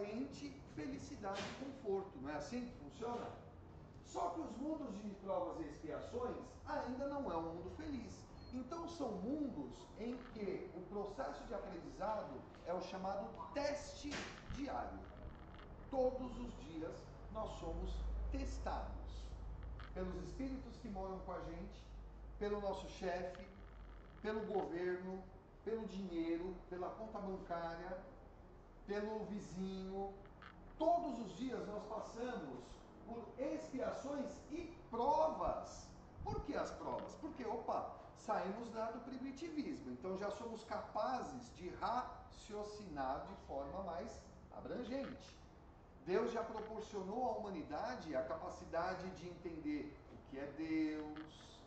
aparente felicidade e conforto. Não é assim que funciona? Só que os mundos de provas e expiações ainda não é um mundo feliz. Então são mundos em que o processo de aprendizado é o chamado teste diário. Todos os dias nós somos testados pelos espíritos que moram com a gente, pelo nosso chefe, pelo governo, pelo dinheiro, pela conta bancária, pelo vizinho. Todos os dias nós passamos por expiações e provas. Por que as provas? Porque, saímos do primitivismo, então já somos capazes de raciocinar de forma mais abrangente. Deus já proporcionou à humanidade a capacidade de entender o que é Deus,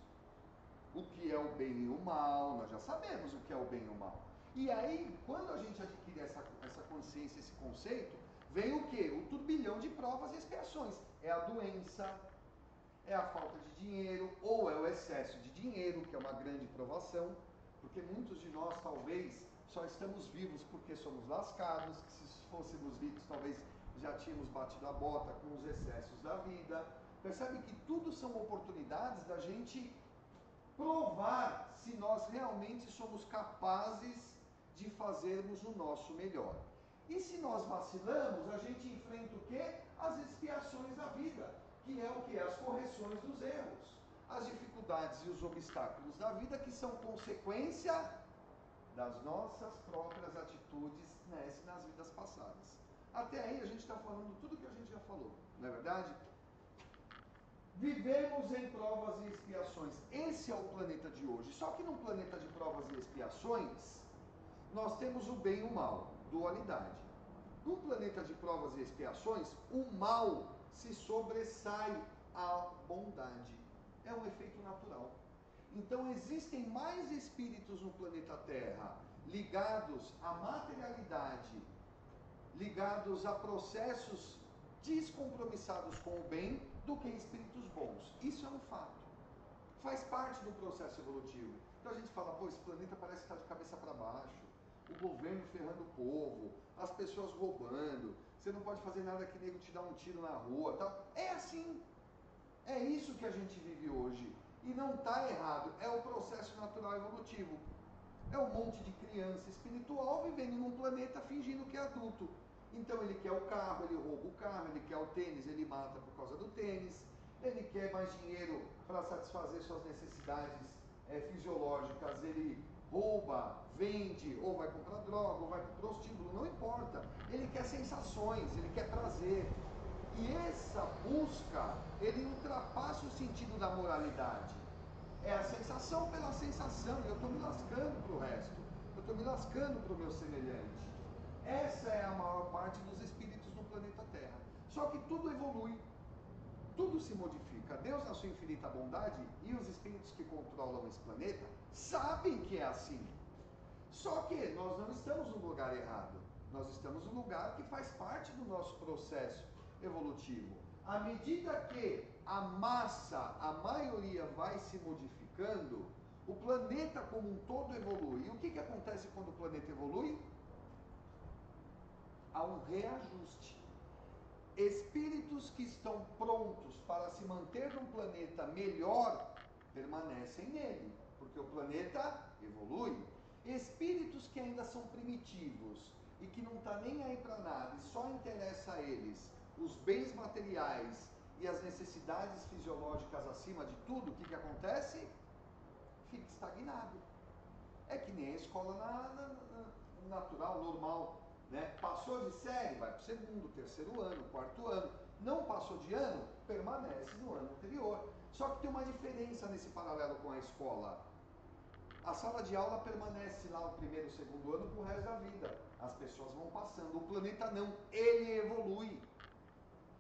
o que é o bem e o mal. Nós já sabemos o que é o bem e o mal. E aí, quando a gente adquire essa consciência, esse conceito, vem o quê? O turbilhão de provas e expiações. É a doença, é a falta de dinheiro, ou é o excesso de dinheiro, que é uma grande provação, porque muitos de nós, talvez, só estamos vivos porque somos lascados, que se fôssemos ricos, talvez já tínhamos batido a bota com os excessos da vida. Percebe que tudo são oportunidades da gente provar se nós realmente somos capazes de fazermos o nosso melhor. E se nós vacilamos, a gente enfrenta o quê? As expiações da vida, que é o que? As correções dos erros, as dificuldades e os obstáculos da vida, que são consequência das nossas próprias atitudes nas vidas passadas. Até aí a gente está falando tudo que a gente já falou, não é verdade? Vivemos em provas e expiações. Esse é o planeta de hoje. Só que num planeta de provas e expiações, nós temos o bem e o mal, dualidade. Num planeta de provas e expiações, o mal se sobressai à bondade. É um efeito natural. Então existem mais espíritos no planeta Terra ligados à materialidade, ligados a processos descompromissados com o bem, do que espíritos bons. Isso é um fato. Faz parte do processo evolutivo. Então a gente fala, esse planeta parece que está de cabeça para baixo, o governo ferrando o povo, as pessoas roubando, você não pode fazer nada que nego te dá um tiro na rua, tal. É assim. É isso que a gente vive hoje. E não está errado. É o processo natural evolutivo. É um monte de criança espiritual vivendo num planeta fingindo que é adulto. Então ele quer o carro, ele rouba o carro, ele quer o tênis, ele mata por causa do tênis, ele quer mais dinheiro para satisfazer suas necessidades fisiológicas, ele rouba, vende, ou vai comprar droga, ou vai para o prostíbulo, não importa. Ele quer sensações, ele quer prazer. E essa busca, ele ultrapassa o sentido da moralidade. É a sensação pela sensação, eu estou me lascando para o resto, eu estou me lascando para o meu semelhante. Essa é a maior parte dos espíritos no planeta Terra. Só que tudo evolui, tudo se modifica. Deus, na sua infinita bondade, e os espíritos que controlam esse planeta, sabem que é assim. Só que nós não estamos no lugar errado. Nós estamos no lugar que faz parte do nosso processo evolutivo. À medida que a massa, a maioria vai se modificando, o planeta como um todo evolui. E o que acontece quando o planeta evolui? Há um reajuste. Espíritos que estão prontos para se manter num planeta melhor, permanecem nele, porque o planeta evolui. Espíritos que ainda são primitivos e que não está nem aí para nada e só interessa a eles os bens materiais e as necessidades fisiológicas acima de tudo, o que acontece? Fica estagnado. É que nem a escola natural, normal, né? Passou de série, vai para o segundo, terceiro ano, quarto ano. Não passou de ano, permanece no ano anterior. Só que tem uma diferença nesse paralelo com a escola. A sala de aula permanece lá o primeiro, segundo ano pro resto da vida. As pessoas vão passando. O planeta não, ele evolui.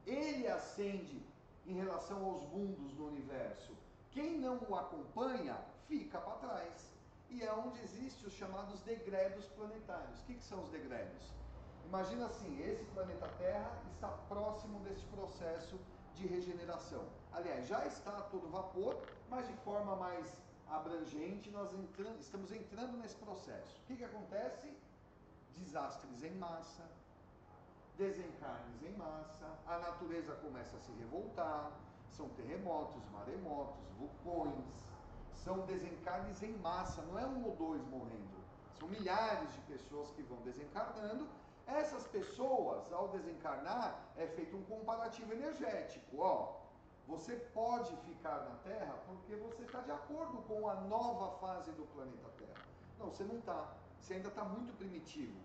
Ele ascende em relação aos mundos do universo. Quem não o acompanha, fica para trás. E é onde existem os chamados degredos planetários. O que são os degredos? Imagina assim, esse planeta Terra está próximo desse processo de regeneração. Aliás, já está a todo vapor, mas de forma mais abrangente, nós estamos entrando nesse processo. O que acontece? Desastres em massa, desencarnes em massa, a natureza começa a se revoltar, são terremotos, maremotos, vulcões, são desencarnes em massa, não é um ou dois morrendo, são milhares de pessoas que vão desencarnando. Essas pessoas, ao desencarnar, é feito um comparativo energético, ó. Você pode ficar na Terra porque você está de acordo com a nova fase do planeta Terra. Não, você não está. Você ainda está muito primitivo.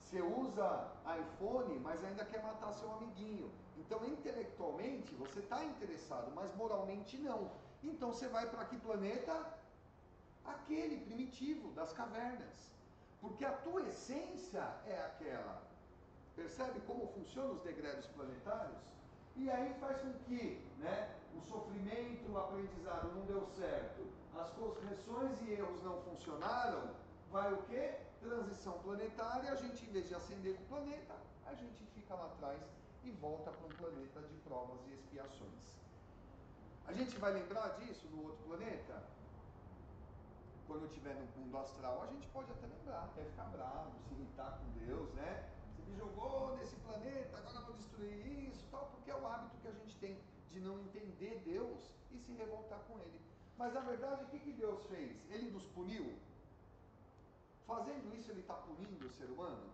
Você usa iPhone, mas ainda quer matar seu amiguinho. Então, intelectualmente, você está interessado, mas moralmente não. Então, você vai para que planeta? Aquele primitivo, das cavernas. Porque a tua essência é aquela. Percebe como funcionam os degredos planetários? E aí faz com que, né, o sofrimento, o aprendizado não deu certo, as correções e erros não funcionaram, vai o quê? Transição planetária, a gente, em vez de ascender para o planeta, a gente fica lá atrás e volta para um planeta de provas e expiações. A gente vai lembrar disso no outro planeta? Quando estiver no mundo astral, a gente pode até lembrar, até ficar bravo, se irritar com Deus, né? Você me jogou nesse planeta, agora eu vou destruir isso, tal, porque é o hábito que a gente tem de não entender Deus e se revoltar com Ele. Mas na verdade, o que Deus fez? Ele nos puniu? Fazendo isso, Ele está punindo o ser humano?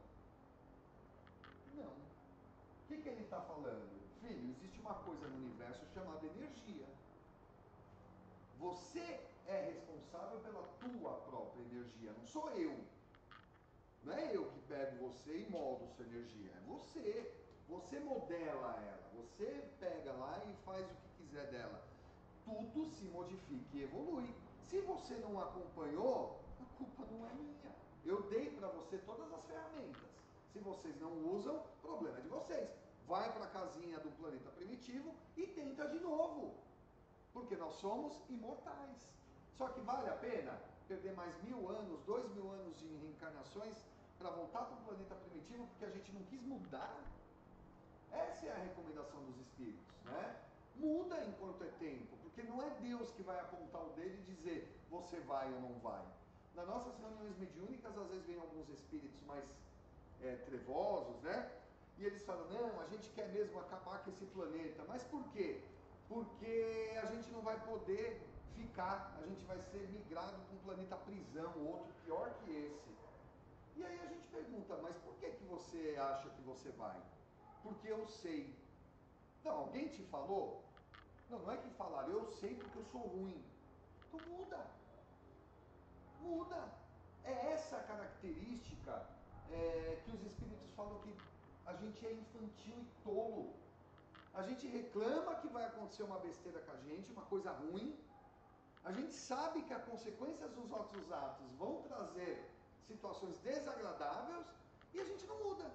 Não. O que Ele está falando? Filho, existe uma coisa no universo chamada energia. Você é responsável pela tua própria energia, não sou eu. Não é eu que pego você e moldo sua energia, é você. Você modela ela, você pega lá e faz o que quiser dela. Tudo se modifica e evolui. Se você não acompanhou, a culpa não é minha. Eu dei para você todas as ferramentas. Se vocês não usam, o problema é de vocês. Vai para a casinha do planeta primitivo e tenta de novo. Porque nós somos imortais. Só que vale a pena perder mais 1000 anos, 2000 anos de reencarnações para voltar para o planeta primitivo porque a gente não quis mudar? Essa é a recomendação dos espíritos, né? Muda enquanto é tempo, porque não é Deus que vai apontar o dedo e dizer você vai ou não vai. Nas nossas reuniões mediúnicas, às vezes vem alguns espíritos mais trevosos, né? E eles falam, não, a gente quer mesmo acabar com esse planeta. Mas por quê? Porque a gente não vai poder ficar, a gente vai ser migrado para um planeta prisão, outro pior que esse. E aí a gente pergunta, mas por que você acha que você vai? Porque eu sei. Não, alguém te falou? Não, não é que falaram, eu sei porque eu sou ruim. Então muda. Muda. É essa característica que os espíritos falam que a gente é infantil e tolo. A gente reclama que vai acontecer uma besteira com a gente, uma coisa ruim. A gente sabe que as consequências dos nossos atos vão trazer situações desagradáveis e a gente não muda.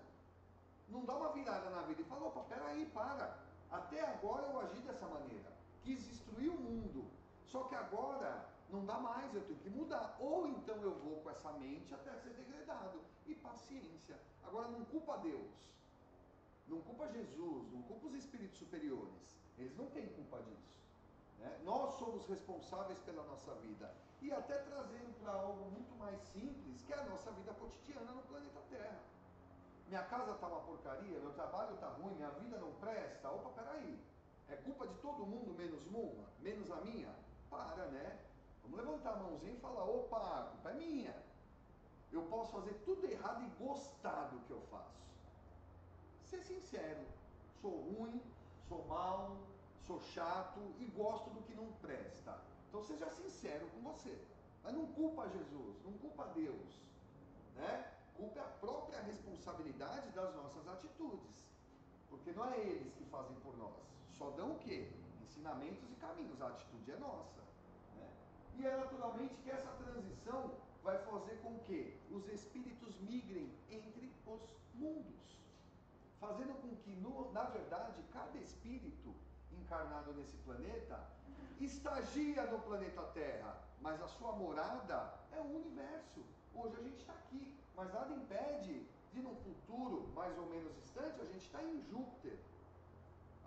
Não dá uma virada na vida e fala, opa, peraí, para. Até agora eu agi dessa maneira. Quis destruir o mundo. Só que agora não dá mais, eu tenho que mudar. Ou então eu vou com essa mente até ser degradado. E paciência. Agora não culpa Deus. Não culpa Jesus, não culpa os espíritos superiores. Eles não têm culpa disso. Né? Nós somos responsáveis pela nossa vida. E até trazendo para algo muito mais simples, que é a nossa vida cotidiana no planeta Terra. Minha casa está uma porcaria, meu trabalho está ruim, minha vida não presta. Opa, peraí. É culpa de todo mundo menos uma? Menos a minha? Para, né? Vamos levantar a mãozinha e falar, opa, a culpa é minha. Eu posso fazer tudo errado e gostar do que eu faço. Ser sincero, sou ruim, sou mau, sou chato e gosto do que não presta. Então seja sincero com você. Mas não culpa Jesus, não culpa Deus, né? Culpa a própria responsabilidade das nossas atitudes. Porque não é eles que fazem por nós. Só dão o quê? Ensinamentos e caminhos. A atitude é nossa, né? E é naturalmente que essa transição vai fazer com que os espíritos migrem entre os mundos. Fazendo com que, na verdade, cada espírito encarnado nesse planeta estagia no planeta Terra, mas a sua morada é o universo. Hoje a gente está aqui, mas nada impede de, num futuro mais ou menos distante, a gente está em Júpiter,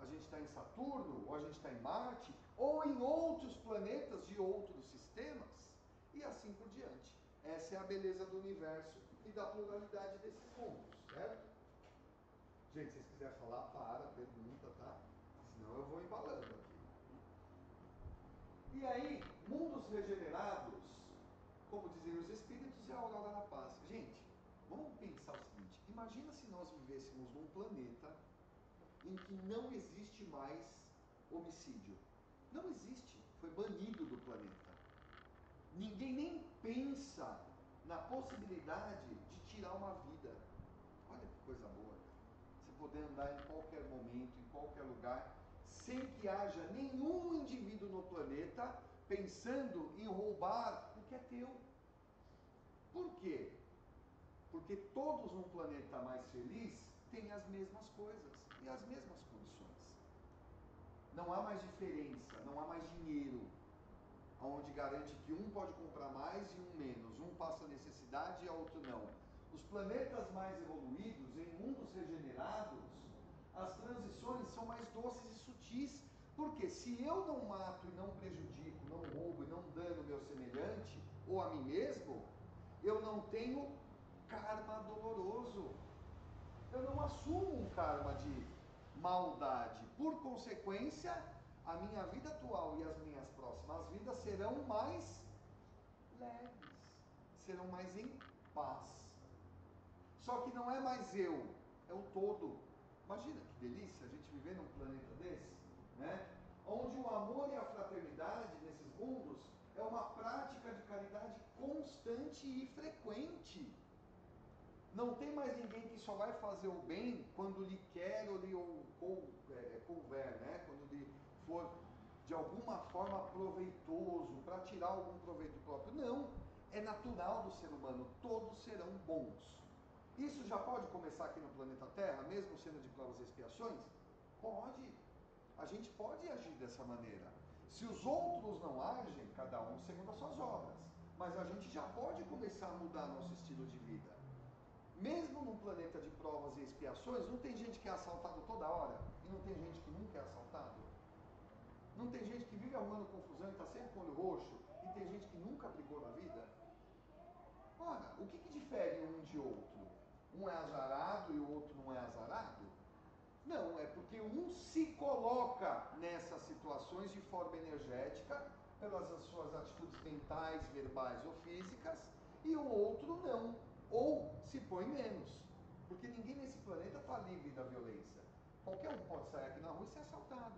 a gente está em Saturno, ou a gente está em Marte, ou em outros planetas de outros sistemas, e assim por diante. Essa é a beleza do universo e da pluralidade desses mundos, certo? Gente, se vocês quiserem falar, pergunta, tá? Senão eu vou embalando aqui. E aí, mundos regenerados, como dizem os espíritos, é a aurora da paz. Gente, vamos pensar o seguinte: imagina se nós vivêssemos num planeta em que não existe mais homicídio. Não existe, foi banido do planeta. Ninguém nem pensa na possibilidade de tirar uma vida. Olha que coisa boa. Você poder andar em qualquer momento, em qualquer lugar, sem que haja nenhum indivíduo no planeta pensando em roubar o que é teu. Por quê? Porque todos num planeta mais feliz têm as mesmas coisas e as mesmas condições. Não há mais diferença, não há mais dinheiro, onde garante que um pode comprar mais e um menos, um passa necessidade e a outro não. Os planetas mais evoluídos, em mundos regenerados, as transições são mais doces e sutis, porque se eu não mato e não prejudico, não roubo e não dano meu semelhante, ou a mim mesmo, eu não tenho karma doloroso. Eu não assumo um karma de maldade. Por consequência, a minha vida atual e as minhas próximas vidas serão mais leves, serão mais em paz. Só que não é mais eu, é o todo. Imagina que delícia a gente viver num planeta desse, né? Onde o amor e a fraternidade nesses mundos é uma prática de caridade constante e frequente. Não tem mais ninguém que só vai fazer o bem quando lhe quer ou lhe couber, né? Quando lhe for de alguma forma proveitoso, para tirar algum proveito próprio. Não, é natural do ser humano, todos serão bons. Isso já pode começar aqui no planeta Terra, mesmo sendo de provas e expiações? Pode. A gente pode agir dessa maneira. Se os outros não agem, cada um segundo as suas obras. Mas a gente já pode começar a mudar nosso estilo de vida. Mesmo num planeta de provas e expiações, não tem gente que é assaltado toda hora? E não tem gente que nunca é assaltado? Não tem gente que vive arrumando confusão e está sempre com o olho roxo? E tem gente que nunca brigou na vida? Ora, o que difere um de outro? Um é azarado e o outro não é azarado? Não, é porque um se coloca nessas situações de forma energética, pelas suas atitudes mentais, verbais ou físicas, e o outro não, ou se põe menos. Porque ninguém nesse planeta está livre da violência. Qualquer um pode sair aqui na rua e ser assaltado,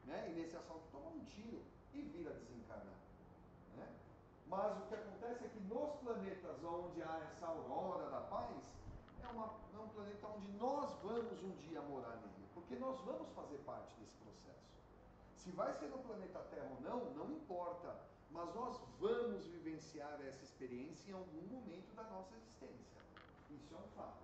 né? E nesse assalto tomar um tiro e vir a desencarnar, né? Mas o que acontece é que nos planetas onde há essa aurora da paz, é um planeta onde nós vamos um dia morar nele, porque nós vamos fazer parte desse processo. Se vai ser no planeta Terra ou não, não importa, mas nós vamos vivenciar essa experiência em algum momento da nossa existência. Isso é um fato.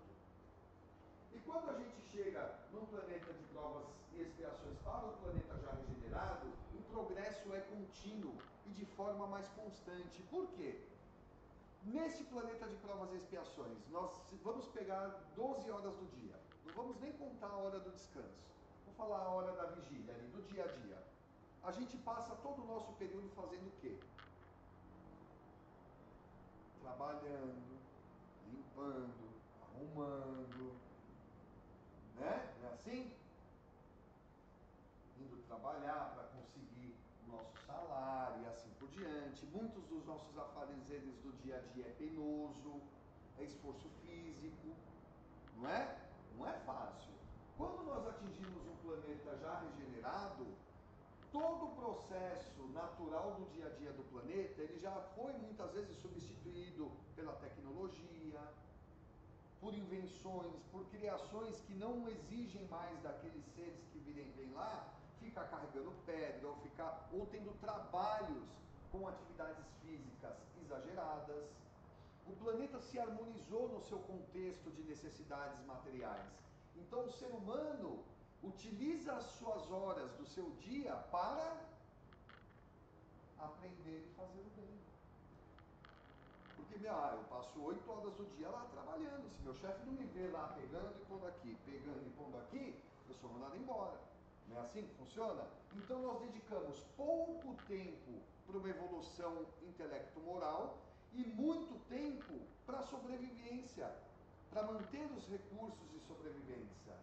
E quando a gente chega num planeta de provas e expiações para o planeta já regenerado, o progresso é contínuo e de forma mais constante. Por quê? Nesse planeta de provas e expiações, nós vamos pegar 12 horas do dia. Não vamos nem contar a hora do descanso. Vou falar a hora da vigília ali, do dia a dia. A gente passa todo o nosso período fazendo o quê? Trabalhando, limpando, arrumando, né? Não é assim? Indo trabalhar para conseguir o nosso salário e assim por diante. Muitos dos nossos afazeres do dia a dia é penoso, é esforço físico, não é? Não é fácil. Quando nós atingimos um planeta já regenerado, todo o processo natural do dia a dia do planeta, ele já foi muitas vezes substituído pela tecnologia, por invenções, por criações que não exigem mais daqueles seres que vêm lá, ficar carregando pedra ou tendo trabalhos com atividades físicas exageradas. O planeta se harmonizou no seu contexto de necessidades materiais. Então o ser humano utiliza as suas horas do seu dia para aprender e fazer o bem. Porque, eu passo 8 horas do dia lá trabalhando. Se meu chefe não me vê lá pegando e pondo aqui, pegando e pondo aqui, eu sou mandado embora. Não é assim que funciona? Então nós dedicamos pouco tempo para uma evolução intelecto-moral e muito tempo para a sobrevivência, para manter os recursos de sobrevivência.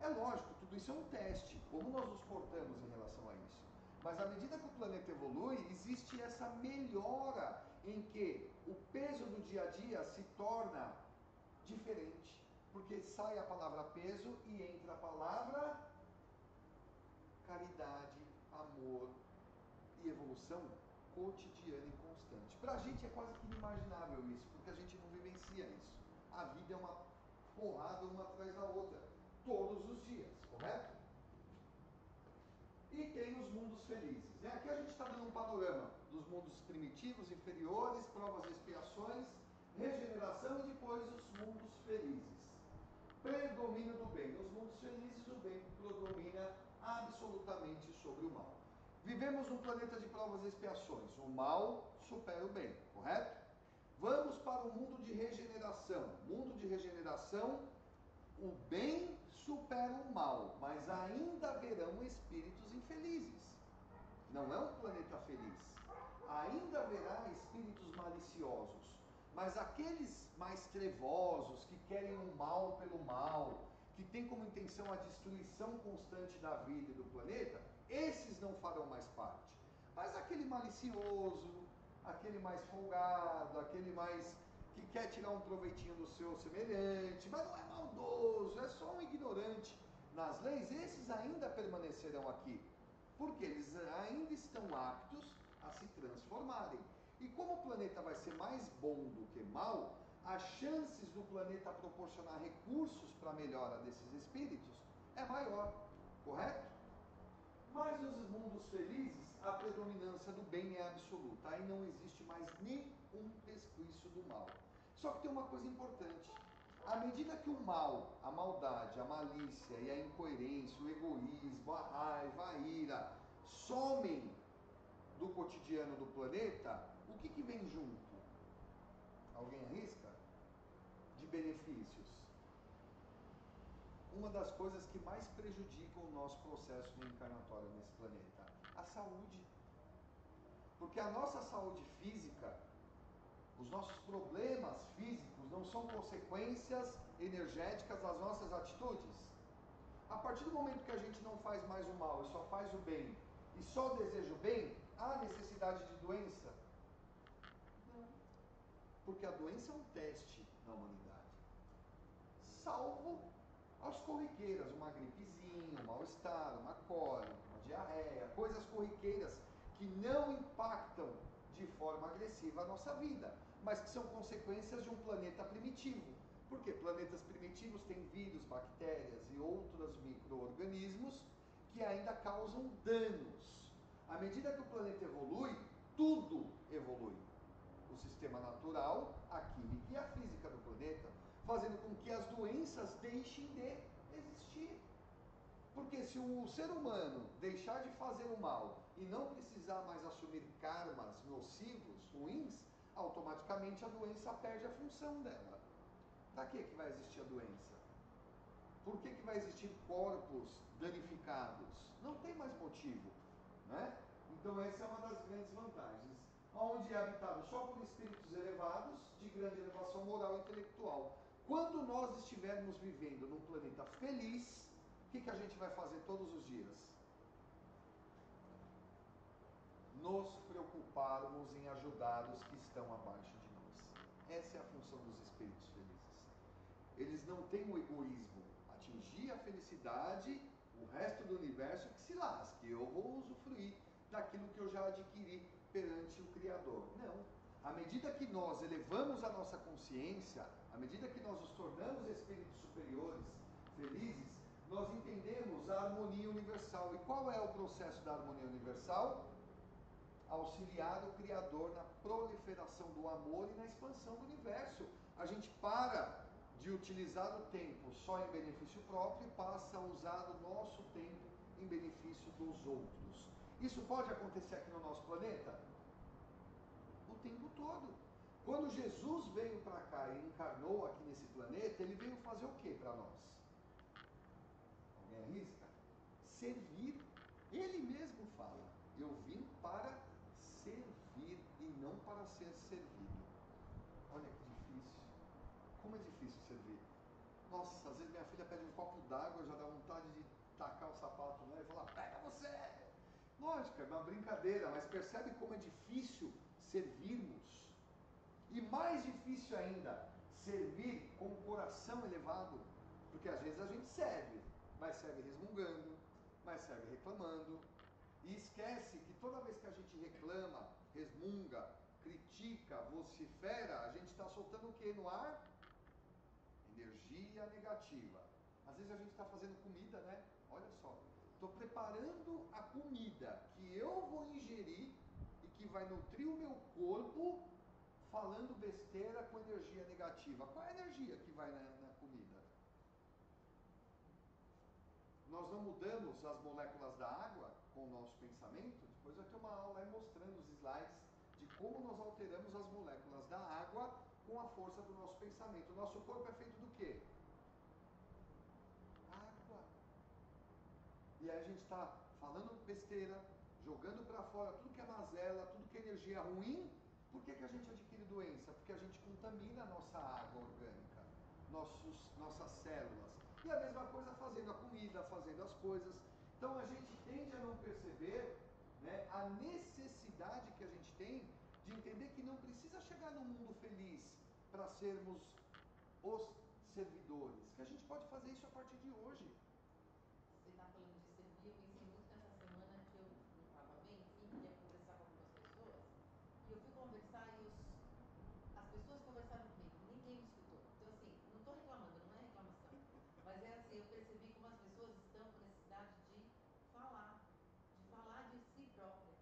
É lógico, tudo isso é um teste, como nós nos portamos em relação a isso. Mas à medida que o planeta evolui, existe essa melhora em que o peso do dia a dia se torna diferente. Porque sai a palavra peso e entra a palavra caridade, amor e evolução cotidiana e constante. Para a gente é quase que inimaginável isso, porque a gente não vivencia isso. A vida é uma porrada uma atrás da outra, todos os dias, correto? E tem os mundos felizes. Né? Aqui a gente está dando um panorama dos mundos primitivos, inferiores, provas e expiações, regeneração e depois os mundos felizes. Predomínio do bem. Nos mundos felizes, o bem predomina absolutamente sobre o mal. Vivemos num planeta de provas e expiações. O mal supera o bem, correto? Vamos para o mundo de regeneração. Mundo de regeneração, o bem supera o mal, mas ainda haverão espíritos infelizes. Não é um planeta feliz. Ainda haverá espíritos maliciosos. Mas aqueles mais trevosos, que querem o mal pelo mal, que têm como intenção a destruição constante da vida e do planeta, esses não farão mais parte. Mas aquele malicioso, aquele mais folgado, aquele mais que quer tirar um proveitinho do seu semelhante, mas não é maldoso, é só um ignorante nas leis, esses ainda permanecerão aqui, porque eles ainda estão aptos a se transformarem. E como o planeta vai ser mais bom do que mal, as chances do planeta proporcionar recursos para a melhora desses espíritos é maior, correto? Mas nos mundos felizes, a predominância do bem é absoluta. Aí não existe mais nenhum resquício do mal. Só que tem uma coisa importante. À medida que o mal, a maldade, a malícia e a incoerência, o egoísmo, a raiva, a ira, somem do cotidiano do planeta, o que vem junto? Alguém arrisca? De benefícios. Uma das coisas que mais prejudicam o nosso processo reencarnatório nesse planeta, a saúde. Porque a nossa saúde física, os nossos problemas físicos não são consequências energéticas das nossas atitudes. A partir do momento que a gente não faz mais o mal e só faz o bem, e só deseja o bem, há necessidade de doença? Não. Porque a doença é um teste na humanidade. Salvo as corriqueiras, uma gripezinha, um mal-estar, uma cólica, uma diarreia, coisas corriqueiras que não impactam de forma agressiva a nossa vida, mas que são consequências de um planeta primitivo. Porque planetas primitivos têm vírus, bactérias e outros micro-organismos que ainda causam danos. À medida que o planeta evolui, tudo evolui. O sistema natural, a química e a física do planeta, fazendo com que as doenças deixem de existir. Porque se o ser humano deixar de fazer o mal e não precisar mais assumir karmas nocivos, ruins, automaticamente a doença perde a função dela. Para que vai existir a doença? Por que vai existir corpos danificados? Não tem mais motivo, né? Então essa é uma das grandes vantagens. Onde é habitado só por espíritos elevados, de grande elevação moral e intelectual. Quando nós estivermos vivendo num planeta feliz, o que a gente vai fazer todos os dias? Nos preocuparmos em ajudar os que estão abaixo de nós. Essa é a função dos espíritos felizes. Eles não têm o egoísmo. Atingir a felicidade, o resto do universo que se lasque. Eu vou usufruir daquilo que eu já adquiri perante o Criador. Não. À medida que nós elevamos a nossa consciência, à medida que nós nos tornamos espíritos superiores, felizes, nós entendemos a harmonia universal. E qual é o processo da harmonia universal? Auxiliar o Criador na proliferação do amor e na expansão do universo. A gente para de utilizar o tempo só em benefício próprio e passa a usar o nosso tempo em benefício dos outros. Isso pode acontecer aqui no nosso planeta? O tempo todo. Quando Jesus veio para cá e encarnou aqui nesse planeta, ele veio fazer o que para nós? Alguém arrisca? Servir. Ele mesmo fala, eu vim para servir e não para ser servido. Olha que difícil. Como é difícil servir. Nossa, às vezes minha filha pede um copo d'água, já dá vontade de tacar o sapato nela e falar, pega você! Lógico, é uma brincadeira, mas percebe como é difícil servirmos. E mais difícil ainda, servir com o coração elevado. Porque às vezes a gente serve, mas serve resmungando, mas serve reclamando. E esquece que toda vez que a gente reclama, resmunga, critica, vocifera, a gente está soltando o que no ar? Energia negativa. Às vezes a gente está fazendo comida, né? Olha só. Estou preparando a comida que eu vou ingerir e que vai nutrir o meu corpo falando besteira com energia negativa. Qual é a energia que vai na comida? Nós não mudamos as moléculas da água com o nosso pensamento? Depois vai ter uma aula aí mostrando os slides de como nós alteramos as moléculas da água com a força do nosso pensamento. O nosso corpo é feito do quê? Água. E aí a gente está falando besteira, jogando para fora tudo que é mazela, tudo que é energia ruim. Por que a gente adquire doença? Porque a gente contamina a nossa água orgânica, nossas células. E a mesma coisa fazendo a comida, fazendo as coisas. Então a gente tende a não perceber, né, a necessidade que a gente tem de entender que não precisa chegar num mundo feliz para sermos os servidores. Que a gente pode fazer isso a partir de hoje. Você está falando de servir, eu pensei muito nessa semana que eu não estava bem, enfim, ia conversar com algumas pessoas, e eu fui conversar e as pessoas conversaram comigo, ninguém me escutou. Então, assim, não estou reclamando, não é reclamação, mas é assim, eu percebi como as pessoas estão com necessidade de falar de si própria,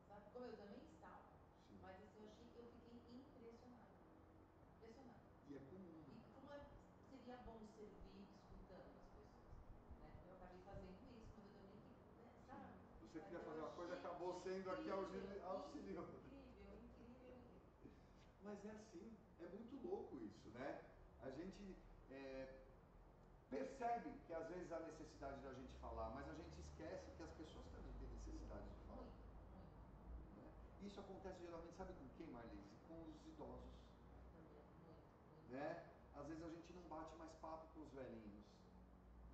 sabe? Como eu também estava, Sim. mas assim, eu fiquei impressionada. E é comum. E como seria bom servir escutando as pessoas, né? Eu acabei fazendo isso, mas eu também fico, né, sabe? Você Mas queria eu fazer uma coisa, achei acabou sendo aqui auxiliou. Incrível. Mas é assim, é muito louco isso, né? A gente percebe que às vezes há necessidade da gente falar, mas a gente esquece que as pessoas também têm necessidade de falar. Muito. Né? Isso acontece geralmente, sabe com quem, Marlise? Com os idosos. Muito. Né? Às vezes a gente não bate mais papo com os velhinhos.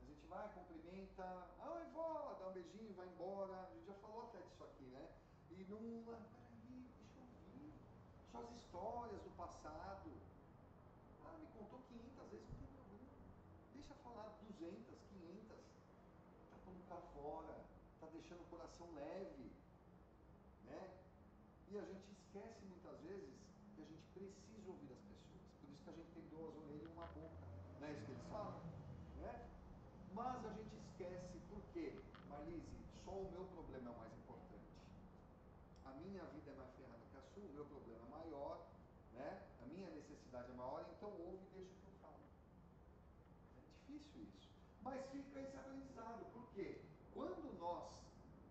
A gente vai, cumprimenta, ai vó, dá um beijinho, vai embora. A gente já falou até disso aqui, né? E não, peraí, deixa eu ouvir. Suas histórias do passado. Ah, me contou 500 vezes, não tem problema. Deixa falar 200, 500. Tá pondo pra fora, tá deixando o coração leve, né? E a gente esquece muitas vezes que a gente precisa ouvir as pessoas. Por isso que a gente tem 2 orelhas e uma boca. Não é isso que eles falam? Né? Mas a gente esquece porque, Marlise, só o meu problema é o mais importante. A minha vida é mais ferrada que a sua, o meu problema é maior, né? A minha necessidade é maior, então ouve e deixa o que eu falo. É difícil isso. Mas fica esse aprendizado, porque quando nós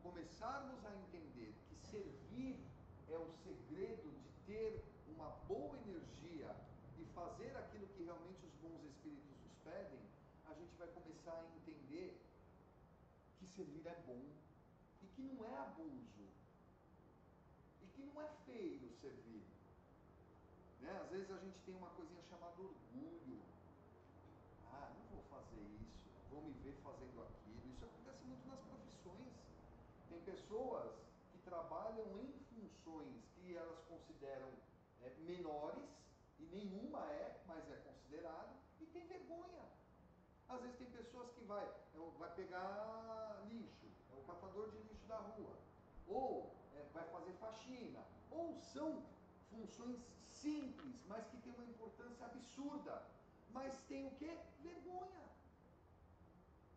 começarmos a entender que servir é o segredo de ter uma boa energia e fazer aquilo que realmente os bons espíritos nos pedem, a gente vai começar a entender que servir é bom e que não é abuso e que não é feio servir. Né? Às vezes a gente tem uma coisinha chamada orgulho. Ah, não vou fazer isso, vou me ver fazendo aquilo. Isso acontece muito nas profissões. Tem pessoas que trabalham em funções que elas consideram menores, e nenhuma mas é considerado, e tem vergonha. Às vezes tem pessoas que vai pegar lixo, é o catador de lixo da rua, ou vai fazer faxina, ou são funções simples, mas que têm uma importância absurda, mas tem o que? Vergonha.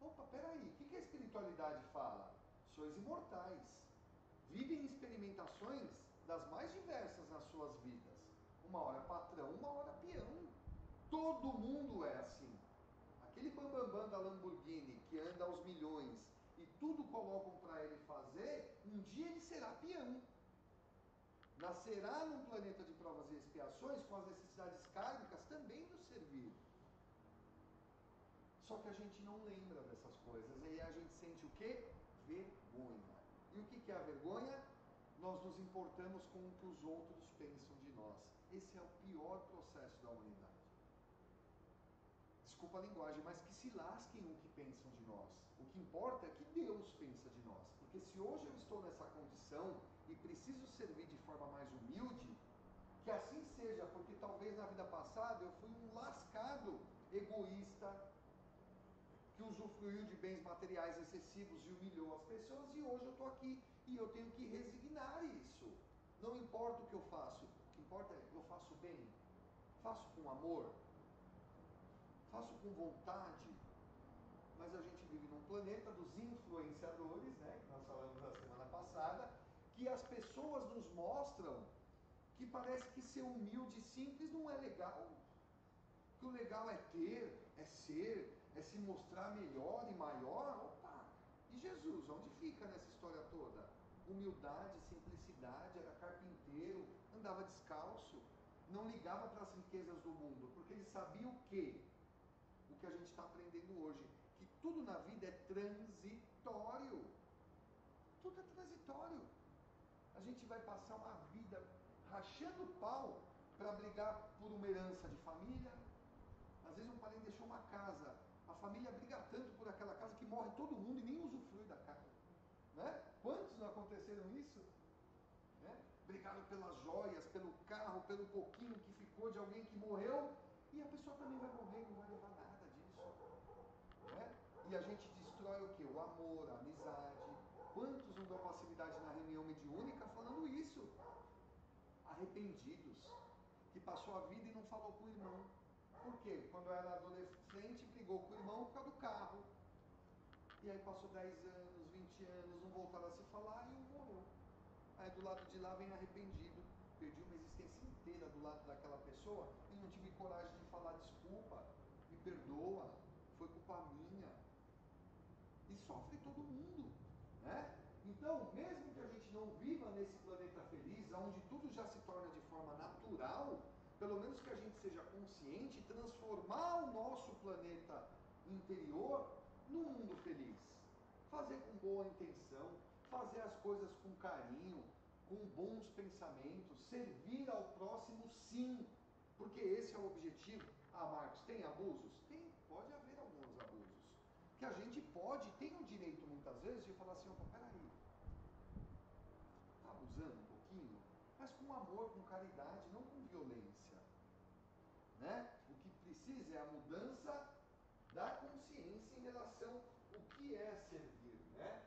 Opa, peraí, o que a espiritualidade fala? Sois imortais, vivem experimentações das mais diversas nas suas vidas. Uma hora patrão, uma hora peão. Todo mundo é assim. Aquele bambambam da Lamborghini que anda aos milhões e tudo colocam para ele fazer, um dia ele será peão. Nascerá num planeta de provas e expiações com as necessidades kármicas também do servir. Só que a gente não lembra dessas coisas, e aí a gente sente o quê? Vergonha. E o que é a vergonha? Nós nos importamos com o que os outros pensam de nós. Esse é o pior processo da humanidade. desculpa a linguagem, mas que se lasquem o que pensam de nós. O que importa é que Deus pensa de nós. Porque se hoje eu estou nessa condição e preciso servir de forma mais humilde, que assim seja, porque talvez na vida passada eu fui um lascado egoísta, que usufruiu de bens materiais excessivos e humilhou as pessoas, e hoje eu estou aqui e eu tenho que resignar isso. Não importa o que eu faço, o que importa é que eu faço bem, faço com amor, faço com vontade. Mas a gente vive num planeta dos influenciadores, né, que nós falamos na semana passada, que as pessoas nos mostram que parece que ser humilde e simples não é legal. Que o legal é ter, é ser, é se mostrar melhor e maior. Opa! E Jesus, onde fica nessa história toda? Humildade, simplicidade, era carpinteiro, andava descalço, não ligava para as riquezas do mundo, porque ele sabia o quê? O que a gente está aprendendo hoje, que tudo na vida é transitório. Tudo é transitório. A gente vai passar uma vida rachando o pau para brigar por uma herança de família. Às vezes um parente deixou uma casa, a família briga tanto por aquela casa que morre todo mundo e nem usufrui da casa. Né? Quantos não aconteceram isso? Né? Brigaram pelas joias, pelo carro, pelo pouquinho que ficou de alguém que morreu, e a pessoa também vai morrer, não vai levar nada disso. Né? E a gente destrói o quê? O amor, a amizade. Quantos não dão passividade na reunião mediúnica falando isso? Arrependidos, que passou a vida e não falou com o irmão. Por quê? Quando era adolescente, brigou com o irmão por causa do carro. E aí passou 10 anos, 20 anos, não voltaram a se falar e um morreu. Aí do lado de lá vem arrependido. Perdi uma existência inteira do lado daquela pessoa e não tive coragem de falar desculpa, me perdoa, foi culpa minha. E sofre todo mundo, né? Então, mesmo que a gente não viva nesse planeta feliz, onde tudo já se torna de forma natural, pelo menos que a gente seja consciente e transformar o nosso planeta interior num mundo feliz. Fazer com boa intenção, fazer as coisas com carinho, com bons pensamentos, servir ao próximo sim, porque esse é o objetivo. Ah, Marcos, tem abusos? Tem, pode haver alguns abusos. Que a gente pode, tem o direito muitas vezes de falar assim, opa, peraí, está abusando um pouquinho? Mas com amor, com caridade, não com violência. Né? O que precisa é a mudança da consciência em relação ao que é servir. Né?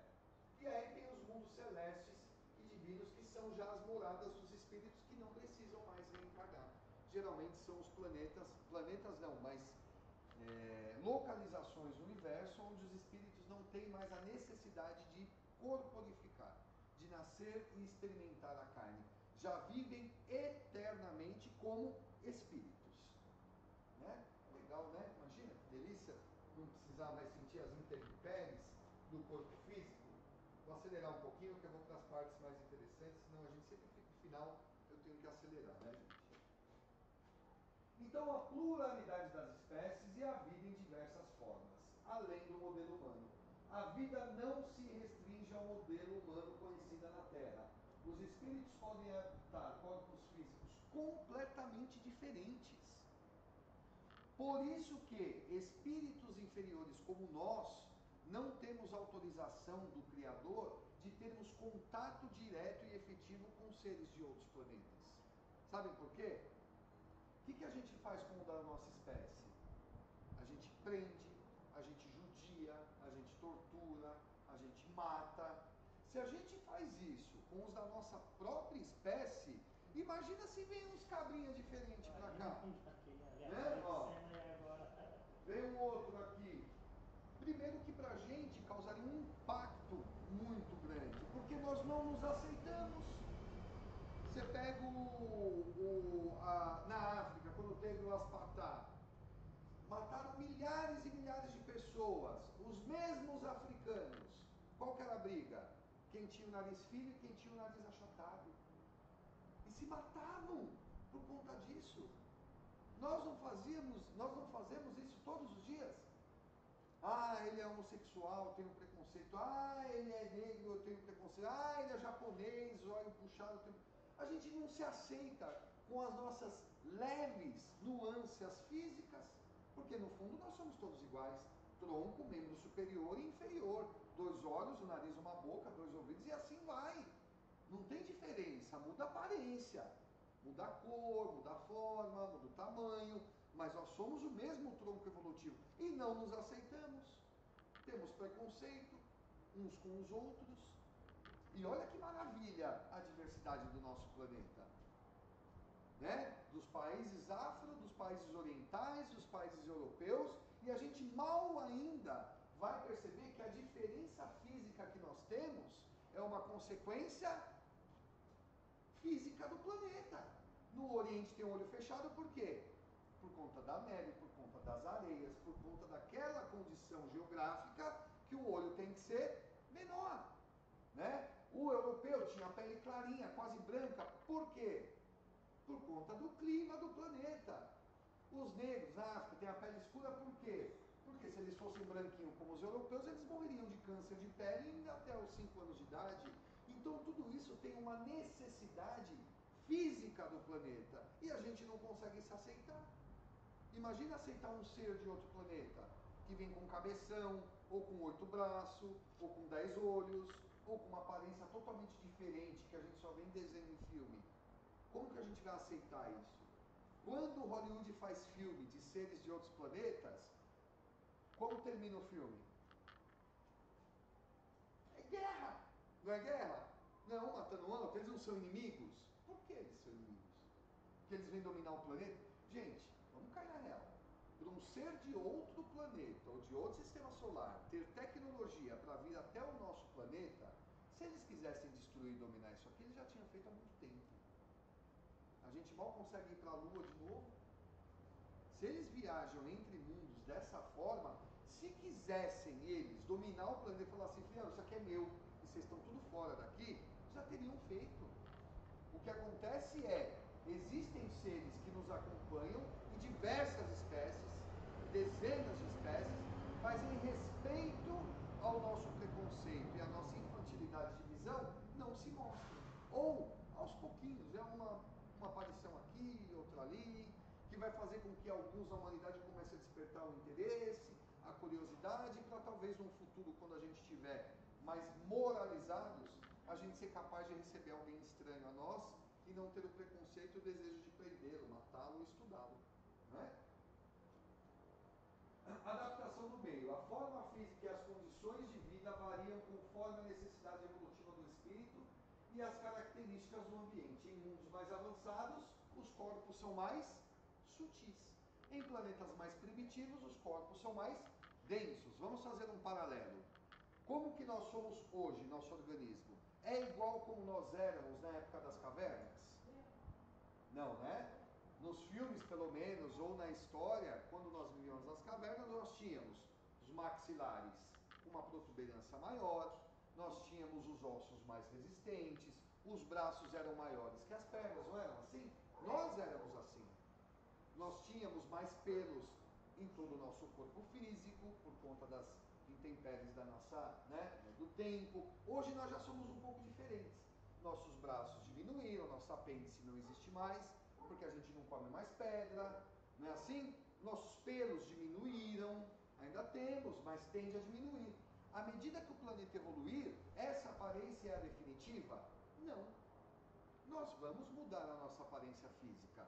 E aí tem os mundos celestes e divinos, que são já as moradas dos espíritos que não precisam mais reencarnar. Geralmente são os planetas não, mas localizações no universo onde os espíritos não têm mais a necessidade de corporificar, de nascer e experimentar a carne. Já vivem eternamente como espíritos. Né? Legal, né? Imagina, que delícia, não precisar mais sentir as intempéries do corpo físico. Vou acelerar um pouquinho, que eu vou para as partes mais interessantes, senão a gente sempre fica no final, eu tenho que acelerar, né, gente? Então, a pluralidade das espécies e a vida em diversas formas, além do modelo humano. A vida não se restringe ao modelo humano conhecido na Terra. Os espíritos podem habitar corpos físicos completamente diferentes. Por isso que espíritos inferiores como nós não temos autorização do Criador de termos contato direto e efetivo com seres de outros planetas. Sabem por quê? O que a gente faz com o da nossa espécie? A gente prende, a gente judia, a gente tortura, a gente mata. Se a gente faz isso com os da nossa própria espécie, imagina se vem uns cabrinhas diferentes pra cá. Né? Ó, vem um outro aqui. Primeiro que pra gente causaria um impacto muito grande, porque nós não nos aceitamos. Você pega na África, quando teve o Aspartá, mataram milhares e milhares de pessoas, os mesmos africanos. Qual que era a briga? Quem tinha o nariz fino e quem tinha o nariz achatado. E se matavam por conta disso. Nós não fazemos isso todos os dias. Ah, ele é homossexual, eu tenho preconceito. Ah, ele é negro, eu tenho preconceito. Ah, ele é japonês, olho puxado, eu tenho... A gente não se aceita com as nossas leves nuances físicas, Porque no fundo nós somos todos iguais. Tronco, membro superior e inferior. 2 olhos, um nariz, uma boca, 2 ouvidos e assim vai. Não tem diferença, muda a aparência. Muda a cor, muda a forma, muda o tamanho. Mas nós somos o mesmo tronco evolutivo. E não nos aceitamos. Temos preconceito uns com os outros. E olha que maravilha a diversidade do nosso planeta. Né? Dos países afro, dos países orientais, dos países europeus, e a gente mal ainda vai perceber que a diferença física que nós temos é uma consequência física do planeta. No Oriente tem o olho fechado, por quê? Por conta da neve, por conta das areias, por conta daquela condição geográfica que o olho tem que ser menor. Né? O europeu tinha a pele clarinha, quase branca, por quê? Por conta do clima do planeta. Os negros na África têm a pele escura por quê? Porque se eles fossem branquinhos como os europeus, eles morreriam de câncer de pele até os 5 anos de idade. Então tudo isso tem uma necessidade física do planeta e a gente não consegue se aceitar. Imagina aceitar um ser de outro planeta que vem com cabeção, ou com 8 braços, ou com 10 olhos, ou com uma aparência totalmente diferente que a gente só vê em desenho e filme. Como que a gente vai aceitar isso? Quando Hollywood faz filme de seres de outros planetas, como termina o filme? É guerra! Não é guerra? Não, matando um outro, eles não são inimigos? Por que eles são inimigos? Porque eles vêm dominar o planeta? Gente, vamos cair na real. Para um ser de outro planeta ou de outro sistema solar ter tecnologia para vir até o nosso planeta, se eles quisessem destruir e dominar isso aqui, eles já tinham feito há muito tempo. A gente mal consegue ir para a Lua de novo. Se eles viajam entre mundos dessa forma, se quisessem eles dominar o planeta e falar assim, não, isso aqui é meu, e vocês estão tudo fora daqui, já teriam feito. O que acontece é, existem seres que nos acompanham em diversas espécies, dezenas de espécies, mas em respeito ao nosso preconceito e à nossa infantilidade de visão, não se mostram. Ou, aos pouquinhos, é uma aparição aqui, outra ali, que vai fazer com que alguns da humanidade comecem a despertar o interesse, a curiosidade, para talvez num futuro, quando a gente estiver mais moralizados, a gente ser capaz de receber alguém estranho a nós e não ter o preconceito e o desejo de prendê-lo, matá-lo ou estudá-lo. Né? Adaptação do meio. A forma física e as condições de vida variam conforme a necessidade evolutiva do espírito e as características do ambiente. Em mundos mais avançados, os corpos são mais sutis. Em planetas mais primitivos, os corpos são mais densos. Vamos fazer um paralelo. Como que nós somos hoje, nosso organismo? É igual como nós éramos na época das cavernas? Não, né? Nos filmes, pelo menos, ou na história, quando nós vivíamos nas cavernas, nós tínhamos os maxilares com uma protuberância maior, nós tínhamos os ossos mais resistentes, os braços eram maiores que as pernas, não eram assim? Nós éramos assim. Nós tínhamos mais pelos em todo o nosso corpo físico, por conta das intempéries da nossa, né, do tempo. Hoje nós já somos um pouco diferentes. Nossos braços diminuíram, nosso apêndice não existe mais, porque a gente não come mais pedra, não é assim? Nossos pelos diminuíram, ainda temos, mas tende a diminuir. À medida que o planeta evoluir, essa aparência é a definitiva? Não. Nós vamos mudar a nossa aparência física.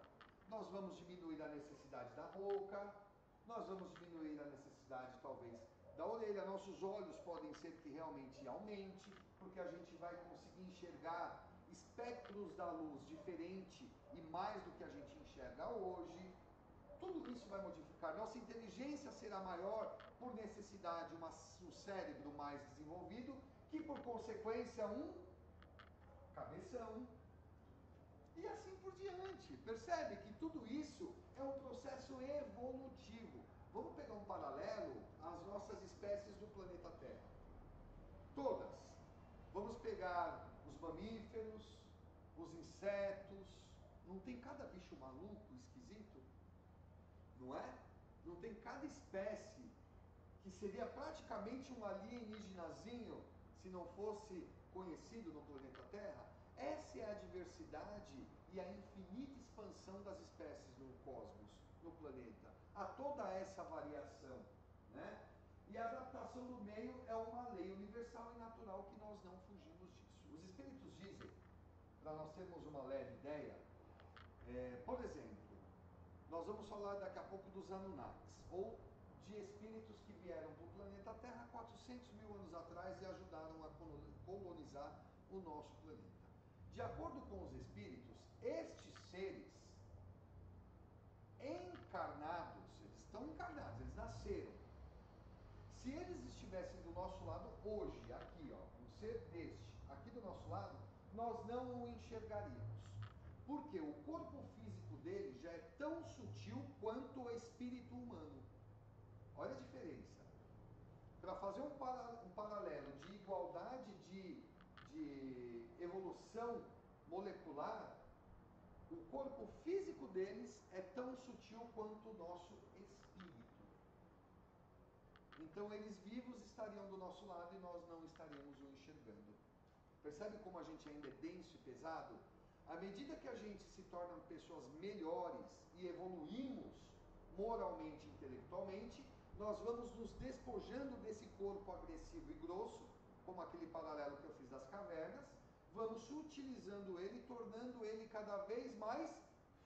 Nós vamos diminuir a necessidade da boca, nós vamos diminuir a necessidade, talvez, da orelha. Nossos olhos podem ser que realmente aumente, porque a gente vai conseguir enxergar espectros da luz diferente e mais do que a gente enxerga hoje. Tudo isso vai modificar. Nossa inteligência será maior por necessidade, um cérebro mais desenvolvido, que por consequência um cabeção. E assim por diante. Percebe que tudo isso é um processo evolutivo. Vamos pegar um paralelo às nossas espécies do planeta Terra. Todas. Vamos pegar os mamíferos, os insetos. Não tem cada bicho maluco, esquisito? Não é? Não tem cada espécie que seria praticamente um alienígenazinho se não fosse conhecido no planeta Terra? Essa é a diversidade e a infinita expansão das espécies no cosmos, no planeta. a toda essa variação, né? E a adaptação do meio é uma lei universal e natural que nós não fugimos disso. Os espíritos dizem, para nós termos uma leve ideia, por exemplo, nós vamos falar daqui a pouco dos Anunnakis, ou de espíritos que vieram para o planeta Terra 400 mil anos atrás e ajudaram a colonizar o nosso planeta. De acordo com os espíritos, estes seres encarnados, eles estão encarnados, eles nasceram. Se eles estivessem do nosso lado hoje, aqui, ó, um ser deste, aqui do nosso lado, nós não o enxergaríamos. Porque o corpo físico dele já é tão sutil quanto o espírito humano. Olha a diferença. Para fazer um paralelo de igualdade de evolução molecular, o corpo físico deles é tão sutil quanto o nosso espírito. Então eles vivos estariam do nosso lado e nós não estaríamos o enxergando. Percebe como a gente ainda é denso e pesado? À medida que a gente se torna pessoas melhores e evoluímos moralmente e intelectualmente, nós vamos nos despojando desse corpo agressivo e grosso, como aquele paralelo que eu fiz das cavernas, vamos sutilizando ele, tornando ele cada vez mais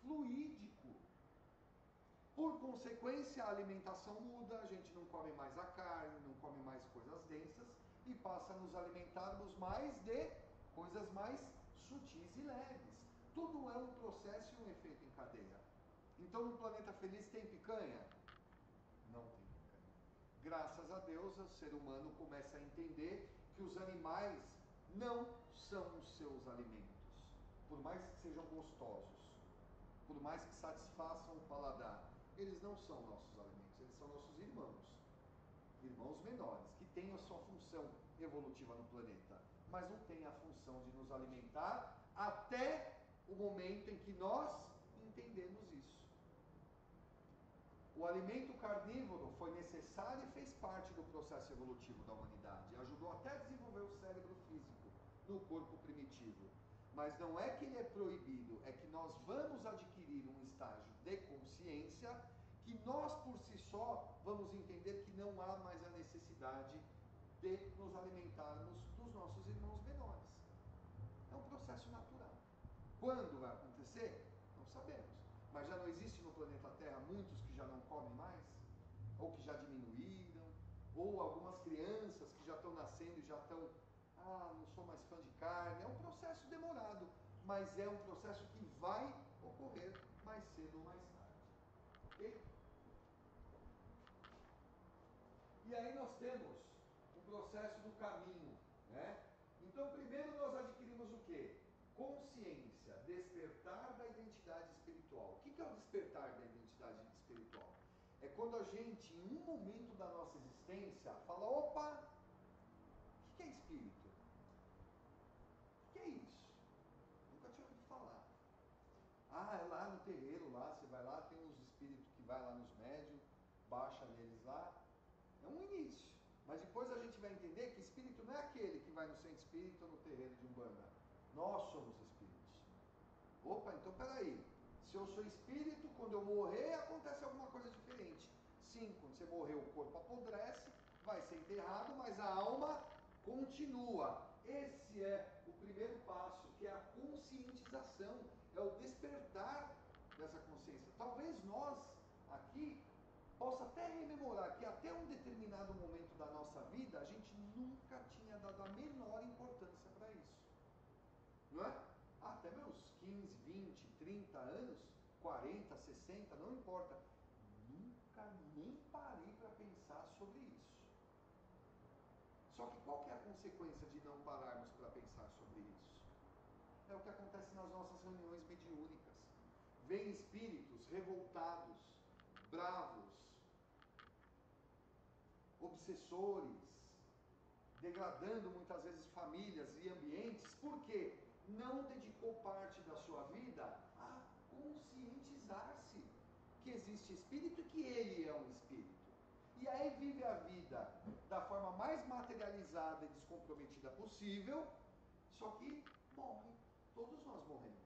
fluídico. Por consequência, a alimentação muda, a gente não come mais a carne, não come mais coisas densas e passa a nos alimentarmos mais de coisas mais sutis e leves. Tudo é um processo e um efeito em cadeia. Então, no planeta feliz tem picanha? Não tem picanha. Graças a Deus, o ser humano começa a entender que os animais não são os seus alimentos, por mais que sejam gostosos, por mais que satisfaçam o paladar. Eles não são nossos alimentos, eles são nossos irmãos menores, que têm a sua função evolutiva no planeta, mas não têm a função de nos alimentar até o momento em que nós entendemos isso. O alimento carnívoro foi necessário e fez parte do processo evolutivo da humanidade, ajudou até a desenvolver o cérebro físico no corpo primitivo. Mas não é que ele é proibido, é que nós vamos adquirir um estágio de consciência que nós por si só vamos entender que não há mais a necessidade de nos alimentarmos dos nossos irmãos menores. É um processo natural. Quando vai acontecer? Não sabemos. Mas já não existe no planeta Terra muitos que já não comem mais? Ou que já diminuíram? Ou algumas crianças que já estão nascendo e já estão... não sou mais fã de carne. É um processo demorado, mas é um processo que vai ocorrer mais cedo ou mais tarde. Ok? E aí nós temos o processo do caminho, né? Então, primeiro nós adquirimos o quê? Consciência, despertar da identidade espiritual. O que é o despertar da identidade espiritual? É quando a gente, em um momento da nossa existência, fala, opa, o que é espírito? O que é isso? Nunca tinha ouvido falar. É lá no terreiro, lá, você vai lá, tem uns espíritos que vai lá nos médiuns, baixa neles lá. É um início. Mas depois a gente vai entender que espírito não é aquele que vai no centro espírita ou no terreiro de Umbanda. Nós somos espíritos. Opa, então peraí. Se eu sou espírito, quando eu morrer, acontece alguma coisa diferente. Sim, quando você morrer, o corpo apodrece, vai ser enterrado, mas a alma continua. Esse é o primeiro passo, que é a conscientização, é o despertar dessa consciência. Talvez nós, aqui, possa até rememorar que até um determinado momento da nossa vida, a gente nunca tinha dado a menor importância para isso. Não é? Até meus 15, 20, 30 anos, 40, 60, não importa. Nunca nem parei para pensar sobre isso. Só que qual que é a consequência de não pararmos para pensar sobre isso? É o que acontece nas nossas reuniões mediúnicas. Vêm espíritos revoltados, bravos, obsessores, degradando muitas vezes famílias e ambientes, porque não dedicou parte da sua vida a conscientizar-se que existe espírito e que ele é um espírito. E aí vive a vida da forma mais materializada e descomprometida possível, só que morre. Todos nós morremos.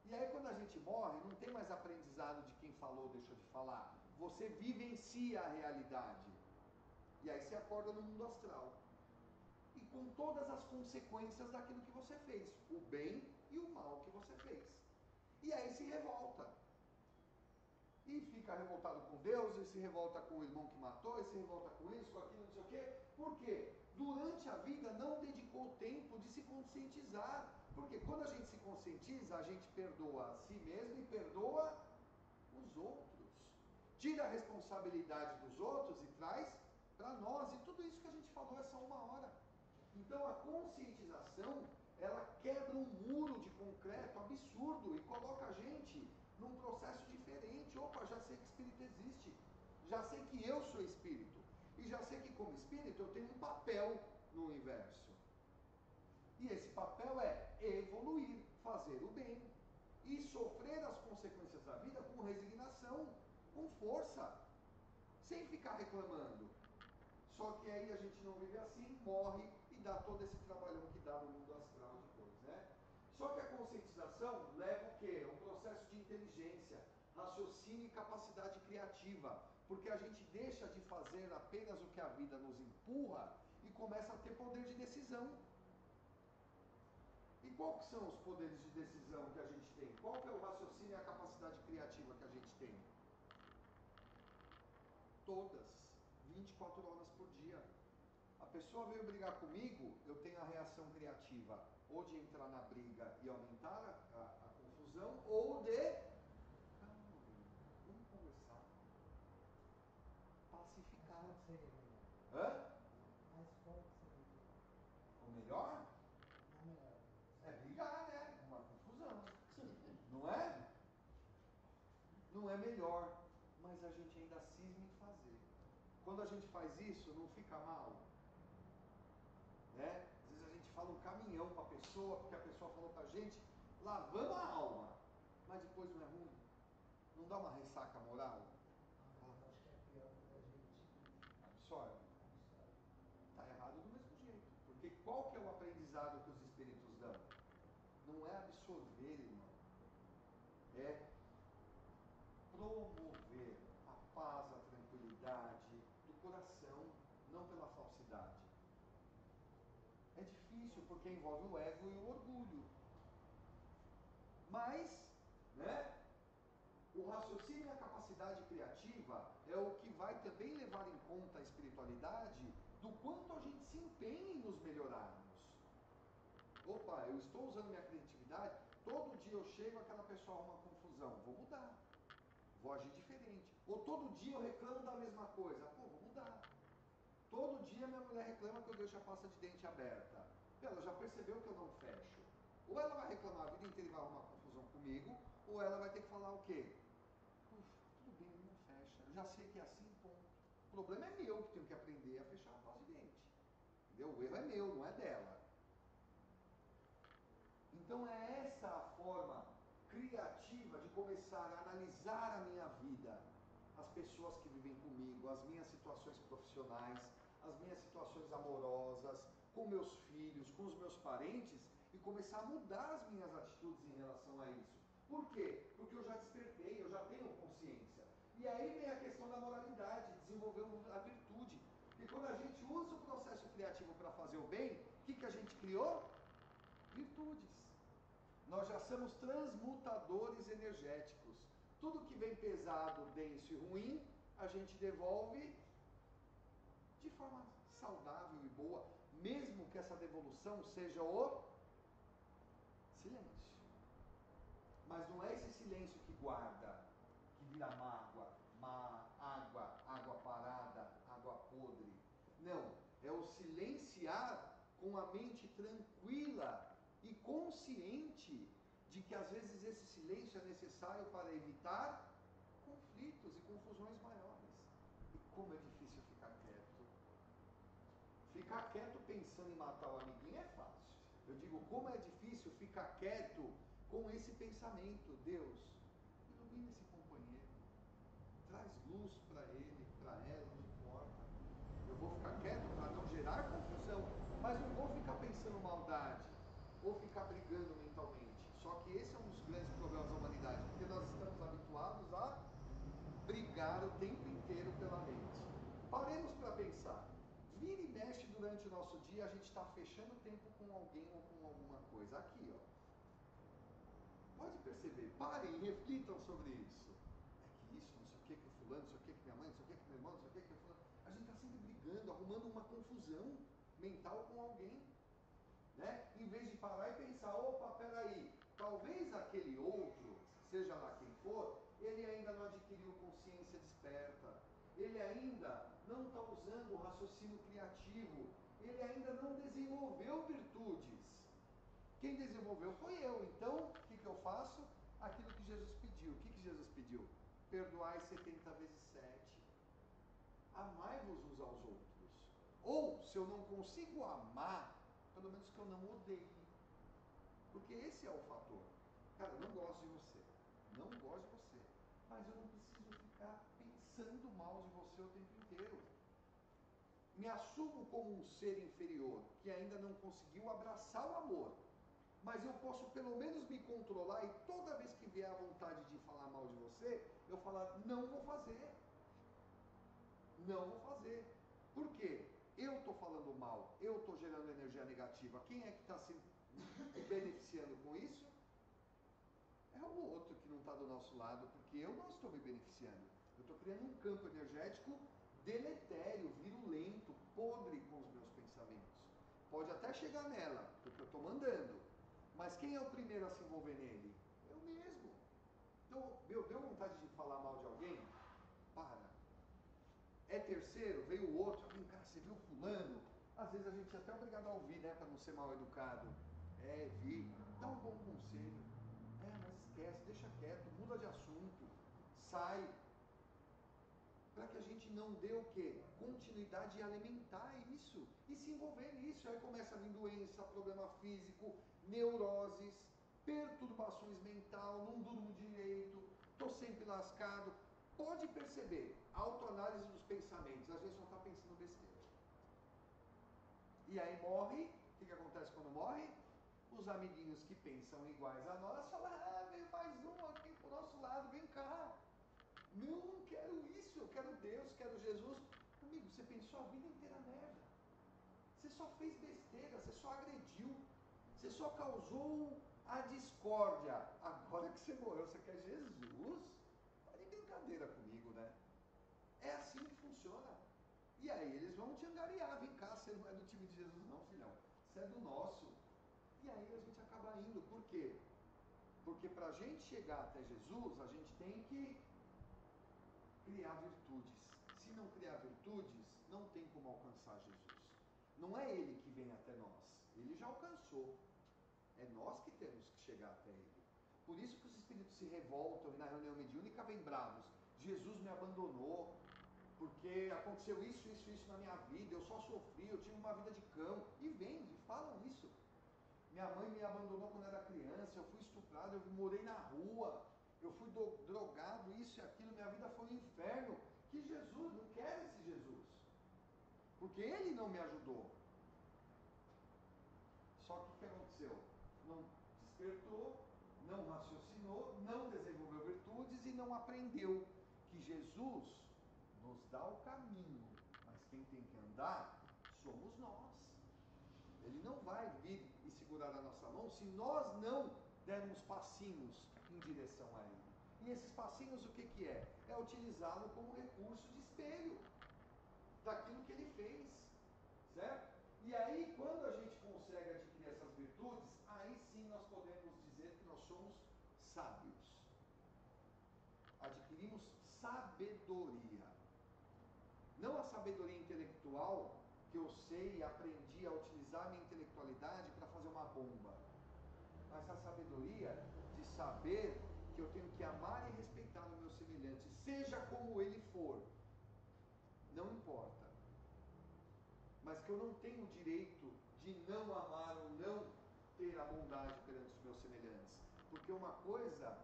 E aí quando a gente morre, não tem mais aprendizado de quem falou, deixou de falar. Você vivencia a realidade. E aí você acorda no mundo astral. E com todas as consequências daquilo que você fez. O bem e o mal que você fez. E aí se revolta. E fica revoltado com Deus, e se revolta com o irmão que matou, e se revolta com isso, com aquilo, não sei o quê. Por quê? Durante a vida não dedicou tempo de se conscientizar. Porque quando a gente se conscientiza, a gente perdoa a si mesmo e perdoa os outros. Tira a responsabilidade dos outros e traz para nós. E tudo isso que a gente falou é só uma hora. Então a conscientização, ela quebra um muro de concreto absurdo e coloca a gente num processo diferente. Opa, já sei que espírito existe. Já sei que eu sou espírito. E já sei que como espírito eu tenho um papel no universo. E esse papel é evoluir, fazer o bem. E sofrer as consequências da vida com resignação, com força. Sem ficar reclamando. Só que aí a gente não vive assim, morre e dá todo esse trabalhão que dá no mundo astral depois, né? Só que a conscientização leva o quê? Um processo de inteligência, raciocínio e capacidade criativa. Porque a gente deixa de fazer apenas o que a vida nos empurra e começa a ter poder de decisão. E quais são os poderes de decisão que a gente tem? Qual que é o raciocínio e a capacidade criativa que a gente tem? Todas. 24 horas por dia. A pessoa veio brigar comigo, eu tenho a reação criativa ou de entrar na briga e aumentar a confusão, ou de calma, vamos conversar, pacificar. Hã? O melhor? É brigar, né? Uma confusão. Não é? Não é melhor, mas a gente ainda cisma em fazer. Quando a gente faz isso, não fica mal? Né? Às vezes a gente fala um caminhão para a pessoa, porque a pessoa falou para a gente, lavando a alma, mas depois não é ruim? Não dá uma ressaca moral? Acho que é pior quando a gente Absorve. Está errado do mesmo jeito. Porque qual que é o aprendizado que os espíritos dão? Não é absorver, irmão. É promover a paz, a tranquilidade do coração, não pela falsidade. É difícil porque envolve o ego e o orgulho. Mas, né, o raciocínio e a capacidade criativa é o que vai também levar em conta a espiritualidade do quanto a gente se empenha em nos melhorarmos. Opa, eu estou usando minha criatividade, todo dia eu chego, aquela pessoa arruma confusão, vou mudar. Vou agir diferente. Ou todo dia eu reclamo da mesma coisa. Pô, vou mudar. Todo dia minha mulher reclama que eu deixo a pasta de dente aberta. Ela já percebeu que eu não fecho. Ou ela vai reclamar a vida inteira e vai arrumar confusão comigo, ou ela vai ter que falar o quê? Tudo bem, não fecha. Eu já sei que é assim, ponto. O problema é meu, que tenho que aprender a fechar a pasta de dente. Entendeu? O erro é meu, não é dela. Então é essa a forma criativa de começar a analisar a minha vida, as pessoas que vivem comigo, as minhas situações profissionais, as minhas situações amorosas, com meus filhos, com os meus parentes, e começar a mudar as minhas atitudes em relação a isso. Por quê? Porque eu já despertei, eu já tenho consciência. E aí vem a questão da moralidade, desenvolver a virtude. Porque quando a gente usa o processo criativo para fazer o bem, o que a gente criou? Virtudes. Nós já somos transmutadores energéticos. Tudo que vem pesado, denso e ruim, a gente devolve de forma saudável e boa, mesmo que essa devolução seja o silêncio. Mas não é esse silêncio que guarda, que vira mágoa, água parada, água podre. Não, é o silenciar com a mente tranquila e consciente de que às vezes esse silêncio é necessário para evitar conflitos e confusões maiores. E como é difícil ficar quieto. Ficar quieto pensando em matar o amiguinho é fácil. Eu digo, como é difícil ficar quieto com esse pensamento. Deus, ilumina esse companheiro. Traz luz para ele, para ela, não importa. Eu vou ficar quieto para não gerar confusão, mas não vou ficar pensando maldade ou ficar brigando mentalmente. Só que esse é um dos grandes problemas da humanidade, porque nós estamos habituados a brigar o tempo pensar. Vira e mexe durante o nosso dia, a gente está fechando tempo com alguém ou com alguma coisa. Aqui, ó. Pode perceber, parem, reflitam sobre isso. É que isso, não sei o que o fulano, não sei o que minha mãe, não sei o que meu irmão, não sei o que o fulano. A gente está sempre brigando, arrumando uma confusão mental com alguém. Né? Em vez de parar e pensar, opa, peraí, talvez aquele outro, seja lá quem for, ele ainda não adquiriu consciência desperta, ele ainda não está usando o raciocínio criativo, ele ainda não desenvolveu virtudes. Quem desenvolveu foi eu. Então, o que eu faço? Aquilo que Jesus pediu. O que Jesus pediu? Perdoai 70 vezes 7. Amai-vos uns aos outros. Ou, se eu não consigo amar, pelo menos que eu não odeie. Porque esse é o fator. Cara, eu não gosto de você. Não gosto de você. Mas eu não preciso ficar pensando mal de você o tempo inteiro. Me assumo como um ser inferior, que ainda não conseguiu abraçar o amor. Mas eu posso pelo menos me controlar e toda vez que vier a vontade de falar mal de você, eu falar, não vou fazer. Não vou fazer. Por quê? Eu estou falando mal, eu estou gerando energia negativa. Quem é que está se beneficiando com isso? É o outro que não está do nosso lado, porque eu não estou me beneficiando. Eu estou criando um campo energético deletério, virulento, podre com os meus pensamentos. Pode até chegar nela, porque eu estou mandando. Mas quem é o primeiro a se envolver nele? Eu mesmo. Então, deu vontade de falar mal de alguém? Para. É terceiro, veio o outro, vem cá, você viu fulano? Às vezes a gente é até obrigado a ouvir, né, para não ser mal educado. Vi, dá um bom conselho. Mas esquece, deixa quieto, muda de assunto, sai. Para que a gente não dê o quê? Continuidade e alimentar isso, e se envolver nisso. Aí começa a vir doença, problema físico, neuroses, perturbações mental, não durmo direito, estou sempre lascado. Pode perceber, autoanálise dos pensamentos, às vezes só está pensando besteira. E aí morre, o que acontece quando morre? Os amiguinhos que pensam iguais a nós falam, veio mais um aqui pro nosso lado, vem cá. Não quero isso, eu quero Deus, quero Jesus. Amigo, você pensou a vida inteira merda. Você só fez besteira, você só agrediu, você só causou a discórdia. Agora que você morreu, você quer Jesus? Tá de brincadeira comigo, né? É assim que funciona. E aí eles vão te angariar, vem cá, você não é do time de Jesus não, filhão. Você é do nosso. E aí a gente acaba indo. Por quê? Porque para a gente chegar até Jesus, a gente tem que criar virtudes. Se não criar virtudes, não tem como alcançar Jesus. Não é Ele que vem até nós. Ele já alcançou. É nós que temos que chegar até Ele. Por isso que os espíritos se revoltam e na reunião mediúnica vêm bravos. Jesus me abandonou, porque aconteceu isso na minha vida, eu só sofri, eu tive uma vida de cão. E vêm, e falam isso. Minha mãe me abandonou quando era criança, eu fui estuprado, eu morei na rua, eu fui drogado, isso e aquilo, minha vida foi um inferno. Que Jesus, não quero esse Jesus. Porque Ele não me ajudou. Só que o que aconteceu? Não despertou, não raciocinou, não desenvolveu virtudes e não aprendeu que Jesus nos dá o caminho, mas quem tem que andar somos nós. Ele não vai vir e segurar a nossa mão se nós não dermos passinhos em direção a Ele. E esses passinhos o que é? É utilizá-lo como recurso de espelho daquilo que Ele fez, certo? E aí, quando a gente consegue adquirir essas virtudes, aí sim nós podemos dizer que nós somos sábios. Adquirimos sabedoria. Não a sabedoria intelectual, que eu sei e aprendi a utilizar a minha intelectualidade para fazer uma bomba. Mas a sabedoria de saber que eu tenho que amar e respeitar o meu semelhante, seja como ele for. Não importa. Mas que eu não tenho o direito de não amar ou não ter a bondade perante os meus semelhantes. Porque uma coisa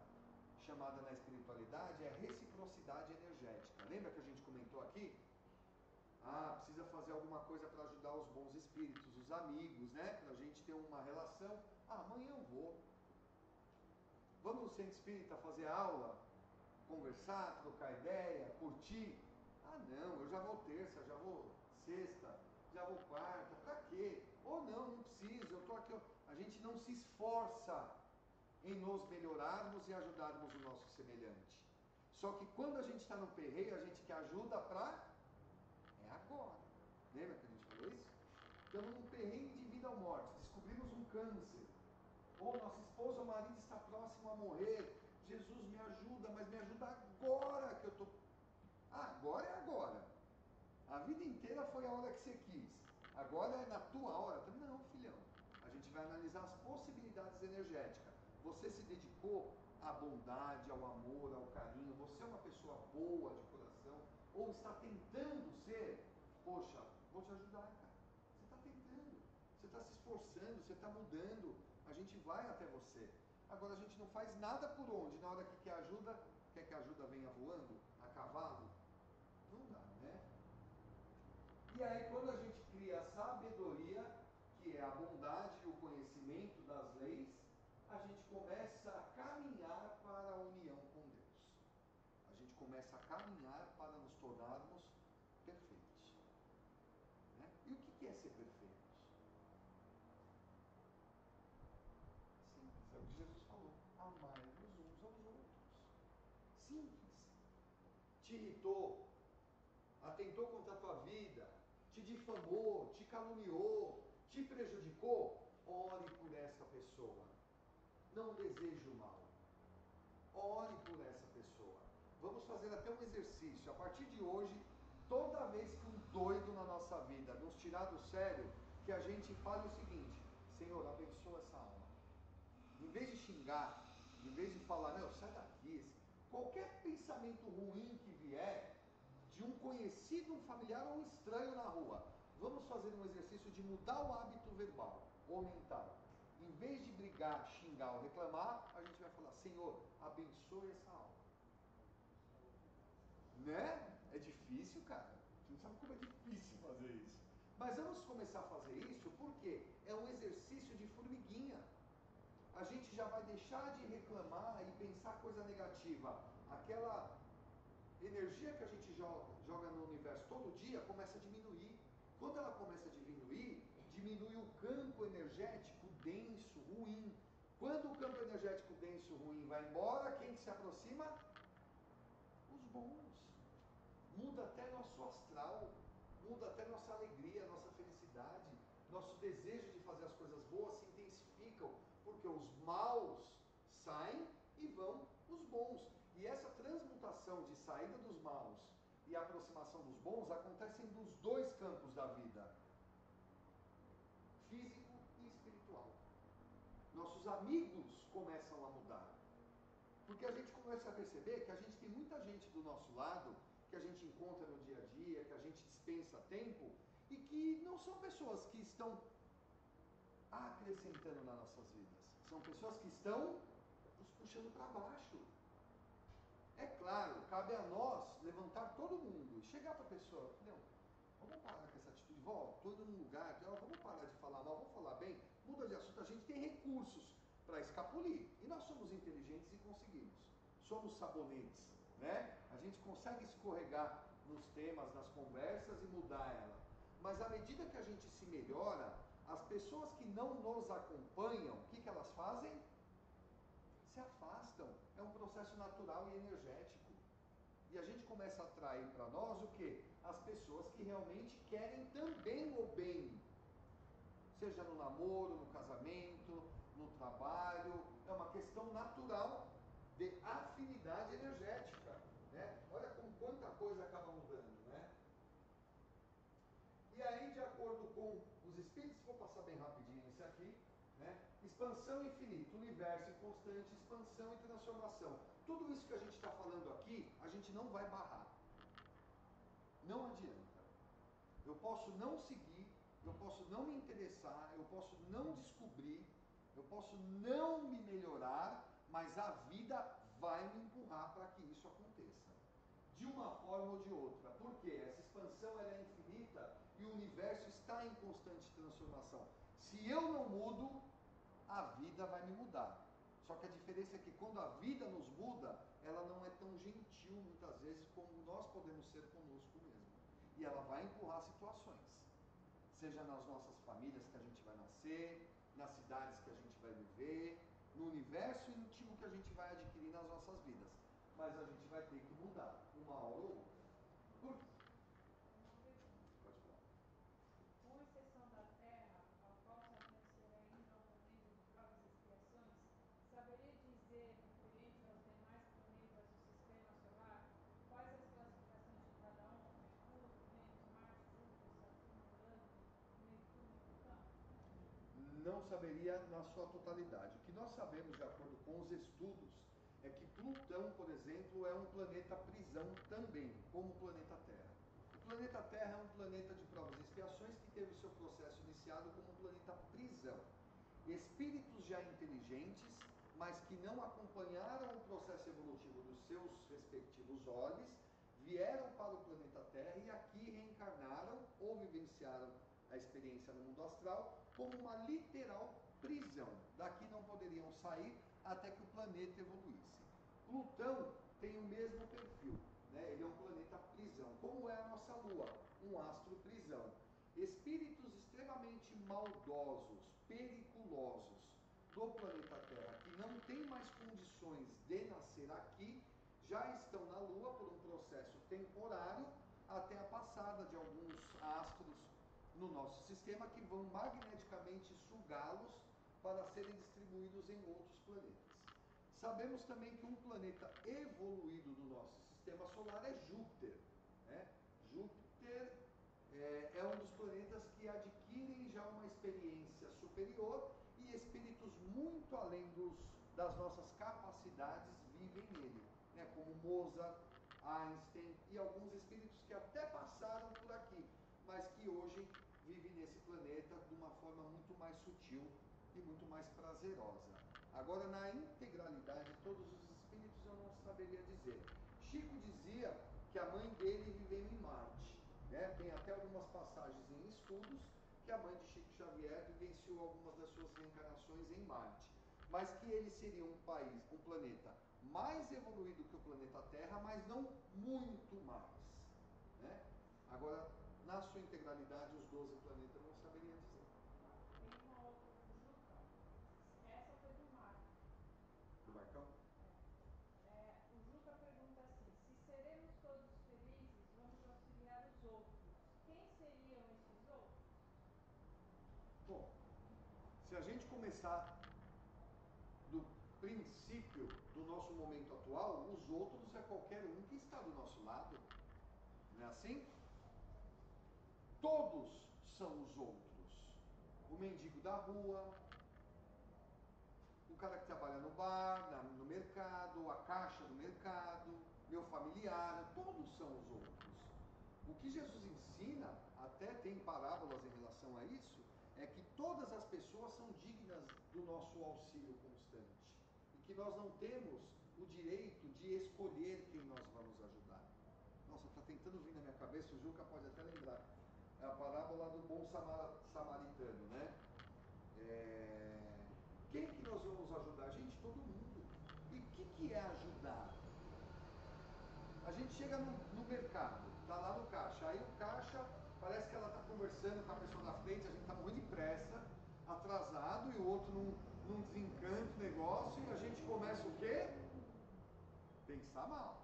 chamada na espiritualidade é reciprocidade energética. Lembra que a gente comentou aqui? Precisa fazer alguma coisa para ajudar os bons espíritos, os amigos, né? Para a gente ter uma relação. Amanhã eu vou. Vamos no centro espírita fazer aula, conversar, trocar ideia, curtir? Não, eu já vou terça, já vou sexta, já vou quarta, pra quê? Ou não preciso, eu tô aqui. A gente não se esforça em nos melhorarmos e ajudarmos o nosso semelhante. Só que quando a gente está no perreio, a gente quer ajuda para... É agora. Lembra que a gente falou isso? Estamos num perreio de vida ou morte, descobrimos um câncer. Ou nossa esposa ou marido está próximo a morrer. Jesus, me ajuda, mas me ajuda agora que eu estou... Agora é agora. A vida inteira foi a hora que você quis. Agora é na tua hora. Não, filhão. A gente vai analisar as possibilidades energéticas. Você se dedicou à bondade, ao amor, ao carinho. Você é uma pessoa boa de coração. Ou está tentando ser. Poxa, vou te ajudar, cara. Você está tentando. Você está se esforçando. Você está mudando. A gente vai até você. Agora a gente não faz nada por onde. Na hora que quer ajuda, quer que a ajuda venha voando? A cavalo? Não dá, né? E aí quando a gente cria a sabedoria, que é a bondade e o conhecimento das leis, a gente começa a caminhar para a união com Deus. A gente começa a caminhar para nos tornarmos perfeitos. Né? E o que é ser perfeitos? Simples, é o que Jesus falou. Amai-vos uns aos outros. Simples. Te irritou, atentou contra a tua vida, te difamou, te caluniou, te prejudicou, ore por essa pessoa. Não deseje o mal. Ore por essa pessoa. Vamos fazer até um exercício. A partir de hoje, toda vez que um doido na nossa vida nos tirar do sério, que a gente fale o seguinte: Senhor, abençoa essa alma. Em vez de xingar, em vez de falar, meu, sai daqui, qualquer pensamento ruim que vier, de um conhecido, um familiar ou um estranho na rua, vamos fazer um exercício de mudar o hábito verbal ou mental. Em vez de brigar, xingar ou reclamar, a gente vai falar: Senhor, abençoe essa alma. Né? É difícil, cara. Você não sabe como é difícil fazer isso. Mas vamos começar a fazer isso porque é um exercício de formiguinha. A gente já vai deixar de reclamar e pensar coisa negativa. Aquela energia que a gente joga no universo todo dia começa a diminuir. Quando ela começa a diminuir, diminui o campo energético denso, ruim. Quando o campo energético denso, ruim vai embora, quem que se aproxima? Os bons. Muda até nosso astral, muda até nossa alegria, nossa felicidade, nosso desejo de fazer as coisas boas se intensificam, porque os maus saem e vão os bons. E essa transmutação de saída dos maus e aproximação dos bons acontecem nos dois campos da vida, físico e espiritual. Nossos amigos começam a mudar, porque a gente começa a perceber que a gente tem muita gente do nosso lado, que a gente encontra no dia a dia, que a gente dispensa tempo, e que não são pessoas que estão acrescentando nas nossas vidas. São pessoas que estão nos puxando para baixo. É claro, cabe a nós levantar todo mundo e chegar para a pessoa: não, vamos parar com essa atitude, estou indo num lugar, vamos parar de falar mal, vamos falar bem, muda de assunto. A gente tem recursos para escapulir, e nós somos inteligentes e conseguimos. Somos sabonetes, né? A gente consegue escorregar nos temas, nas conversas e mudar ela. Mas à medida que a gente se melhora, as pessoas que não nos acompanham, o que elas fazem? Se afastam. É um processo natural e energético. E a gente começa a atrair para nós o quê? As pessoas que realmente querem também o bem. Seja no namoro, no casamento, no trabalho. É uma questão natural de afinidade energética. Né? Olha como quanta coisa acaba mudando, né? E aí, de acordo com os espíritos, vou passar bem rapidinho esse aqui, né? Expansão infinita, universo em constante expansão e transformação. Tudo isso que a gente está falando aqui, a gente não vai barrar. Não adianta. Eu posso não seguir, eu posso não me interessar, eu posso não descobrir, eu posso não me melhorar, mas a vida vai me empurrar para que isso aconteça. De uma forma ou de outra. Por quê? Essa expansão ela é infinita e o universo está em constante transformação. Se eu não mudo, a vida vai me mudar. Só que a diferença é que quando a vida nos muda, ela não é tão gentil muitas vezes como nós podemos ser conosco mesmo. E ela vai empurrar situações. seja nas nossas famílias que a gente vai nascer, nas cidades que a gente vai viver, no universo íntimo que a gente vai adquirir nas nossas vidas. Mas a gente vai ter que mudar, uma hora ou outra. Por quê? Pode falar. Com exceção da Terra, ao qual sabemos ser ainda um planeta de provas e expiações, saberia dizer, referente aos demais planetas do Sistema Solar, quais as classificações de cada um? Mercúrio, Vênus, Marte, Júpiter, Saturno, Urano, Netuno e Plutão? Não saberia na sua totalidade. O que nós sabemos, de acordo com os estudos, é que Plutão, por exemplo, é um planeta prisão também, como o planeta Terra. O planeta Terra é um planeta de provas e expiações que teve o seu processo iniciado como um planeta prisão. Espíritos já inteligentes, mas que não acompanharam o processo evolutivo dos seus respectivos olhos, vieram para o planeta Terra e aqui reencarnaram ou vivenciaram a experiência no mundo astral como uma literal prisão. Daqui não poderiam sair até que o planeta evoluísse. Plutão tem o mesmo perfil, né? Ele é um planeta prisão, como é a nossa Lua, um astro prisão. Espíritos extremamente maldosos, periculosos do planeta Terra, que não têm mais condições de nascer aqui, já estão na Lua por um processo temporário até a passada de alguns astros no nosso sistema que vão magneticamente sugá-los para serem distribuídos em outros planetas. Sabemos também que um planeta evoluído do nosso sistema solar é Júpiter, né? Júpiter é um dos planetas que adquirem já uma experiência superior e espíritos muito além das nossas capacidades vivem nele, né? Como Mozart, Einstein e alguns espíritos que até passaram por aqui, mas que hoje vivem nesse planeta de uma forma muito mais sutil e muito mais prazerosa. Agora, na integralidade, todos os espíritos eu não saberia dizer. Chico dizia que a mãe dele viveu em Marte, né? Tem até algumas passagens em estudos que a mãe de Chico Xavier vivenciou algumas das suas reencarnações em Marte, mas que ele seria um planeta mais evoluído que o planeta Terra, mas não muito mais, né? Agora, na sua integralidade, os 12 planetas eu não saberia dizer. Tem uma outra do Juca. Essa foi do Marco. Do Marcão? O Juca pergunta assim: se seremos todos felizes, vamos auxiliar os outros. Quem seriam esses outros? Bom, se a gente começar do princípio do nosso momento atual, os outros é qualquer um que está do nosso lado. Não é assim? Todos são os outros. O mendigo da rua, o cara que trabalha no bar, no mercado, a caixa do mercado, meu familiar, todos são os outros. O que Jesus ensina, até tem parábolas em relação a isso, é que todas as pessoas são dignas do nosso auxílio constante e que nós não temos o direito de escolher quem nós vamos ajudar. Nossa, está tentando vir na minha cabeça, o Juca pode até lembrar, é a parábola do bom samaritano, né? Quem que nós vamos ajudar? Gente, todo mundo. E o que é ajudar? A gente chega no mercado, tá lá no caixa, aí o caixa parece que ela está conversando com a pessoa da frente, a gente está morrendo de pressa, atrasado, e o outro num desencanta o negócio, e a gente começa o quê? Pensar mal.